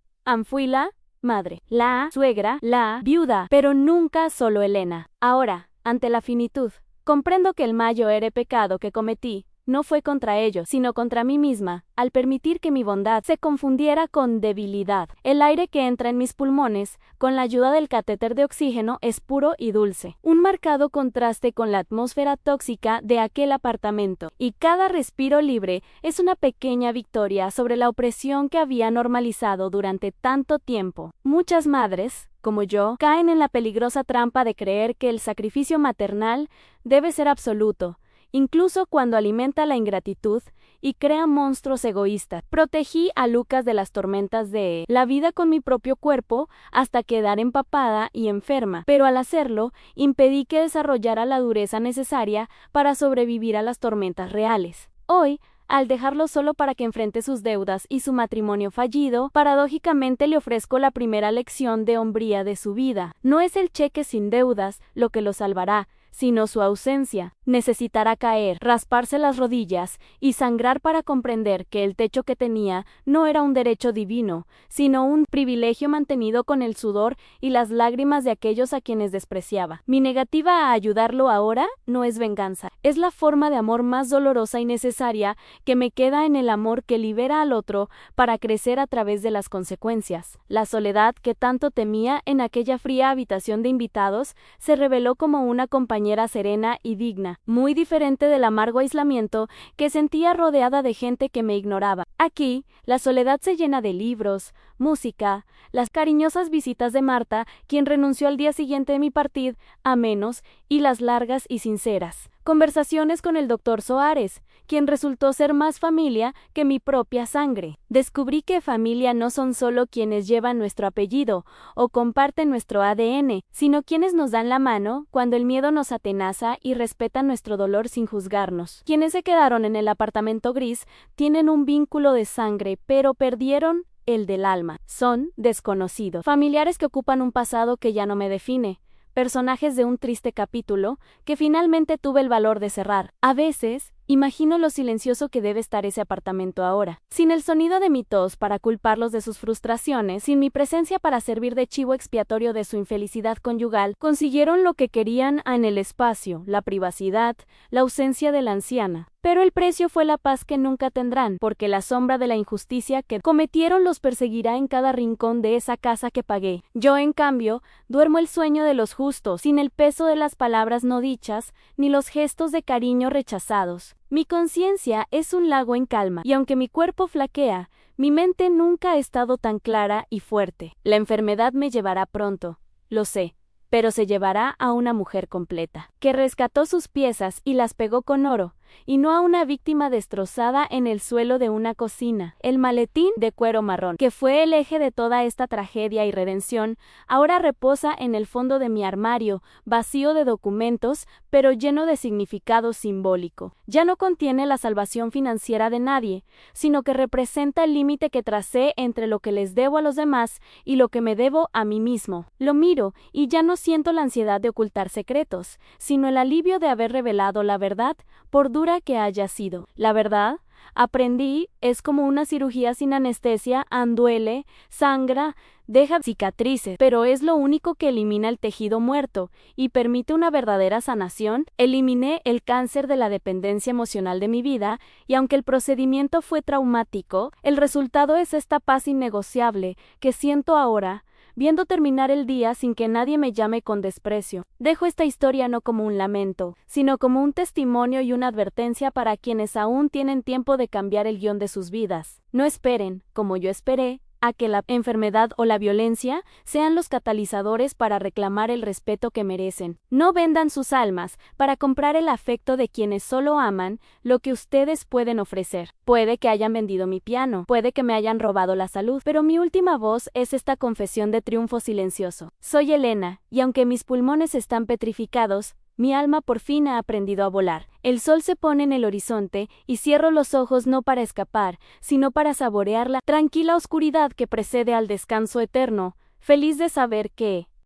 Speaker 1: Fui la madre, la suegra, la viuda, pero nunca solo Elena. Ahora, ante la finitud, comprendo que el mayor pecado que cometí no fue contra ellos, sino contra mí misma, al permitir que mi bondad se confundiera con debilidad. El aire que entra en mis pulmones, con la ayuda del catéter de oxígeno, es puro y dulce. Un marcado contraste con la atmósfera tóxica de aquel apartamento. Y cada respiro libre es una pequeña victoria sobre la opresión que había normalizado durante tanto tiempo. Muchas madres, como yo, caen en la peligrosa trampa de creer que el sacrificio maternal debe ser absoluto, incluso cuando alimenta la ingratitud y crea monstruos egoístas. Protegí a Lucas de las tormentas de la vida con mi propio cuerpo hasta quedar empapada y enferma, pero al hacerlo, impedí que desarrollara la dureza necesaria para sobrevivir a las tormentas reales. Hoy, al dejarlo solo para que enfrente sus deudas y su matrimonio fallido, paradójicamente le ofrezco la primera lección de hombría de su vida. No es el cheque sin deudas lo que lo salvará, sino su ausencia. Necesitará caer, rasparse las rodillas y sangrar para comprender que el techo que tenía no era un derecho divino, sino un privilegio mantenido con el sudor y las lágrimas de aquellos a quienes despreciaba. Mi negativa a ayudarlo ahora no es venganza, es la forma de amor más dolorosa y necesaria que me queda en el amor que libera al otro para crecer a través de las consecuencias. La soledad que tanto temía en aquella fría habitación de invitados se reveló como una compañera serena y digna, muy diferente del amargo aislamiento que sentía rodeada de gente que me ignoraba. Aquí, la soledad se llena de libros, música, las cariñosas visitas de Marta, quien renunció al día siguiente de mi partida, a menos, y las largas y sinceras conversaciones con el doctor Soares, quien resultó ser más familia que mi propia sangre. Descubrí que familia no son solo quienes llevan nuestro apellido o comparten nuestro ADN, sino quienes nos dan la mano cuando el miedo nos atenaza y respetan nuestro dolor sin juzgarnos. Quienes se quedaron en el apartamento gris tienen un vínculo de sangre, pero perdieron el del alma. Son desconocidos, familiares que ocupan un pasado que ya no me define, personajes de un triste capítulo que finalmente tuve el valor de cerrar. A veces, imagino lo silencioso que debe estar ese apartamento ahora, sin el sonido de mi tos para culparlos de sus frustraciones, sin mi presencia para servir de chivo expiatorio de su infelicidad conyugal. Consiguieron lo que querían en el espacio, la privacidad, la ausencia de la anciana. Pero el precio fue la paz que nunca tendrán, porque la sombra de la injusticia que cometieron los perseguirá en cada rincón de esa casa que pagué. Yo, en cambio, duermo el sueño de los justos, sin el peso de las palabras no dichas, ni los gestos de cariño rechazados. Mi conciencia es un lago en calma, y aunque mi cuerpo flaquea, mi mente nunca ha estado tan clara y fuerte. La enfermedad me llevará pronto, lo sé, pero se llevará a una mujer completa, que rescató sus piezas y las pegó con oro, y no a una víctima destrozada en el suelo de una cocina. El maletín de cuero marrón, que fue el eje de toda esta tragedia y redención, ahora reposa en el fondo de mi armario, vacío de documentos, pero lleno de significado simbólico. Ya no contiene la salvación financiera de nadie, sino que representa el límite que tracé entre lo que les debo a los demás y lo que me debo a mí mismo. Lo miro y ya no siento la ansiedad de ocultar secretos, sino el alivio de haber revelado la verdad, por dura que haya sido. La verdad, aprendí, es como una cirugía sin anestesia, duele, sangra, deja cicatrices, pero es lo único que elimina el tejido muerto y permite una verdadera sanación. Eliminé el cáncer de la dependencia emocional de mi vida, y aunque el procedimiento fue traumático, el resultado es esta paz innegociable que siento ahora, viendo terminar el día sin que nadie me llame con desprecio. Dejo esta historia no como un lamento, sino como un testimonio y una advertencia para quienes aún tienen tiempo de cambiar el guión de sus vidas. No esperen, como yo esperé, a que la enfermedad o la violencia sean los catalizadores para reclamar el respeto que merecen. No vendan sus almas para comprar el afecto de quienes solo aman lo que ustedes pueden ofrecer. Puede que hayan vendido mi piano, puede que me hayan robado la salud, pero mi última voz es esta confesión de triunfo silencioso. Soy Elena, y aunque mis pulmones están petrificados, mi alma por fin ha aprendido a volar. El sol se pone en el horizonte y cierro los ojos no para escapar, sino para saborear la tranquila oscuridad que precede al descanso eterno, feliz de saber que,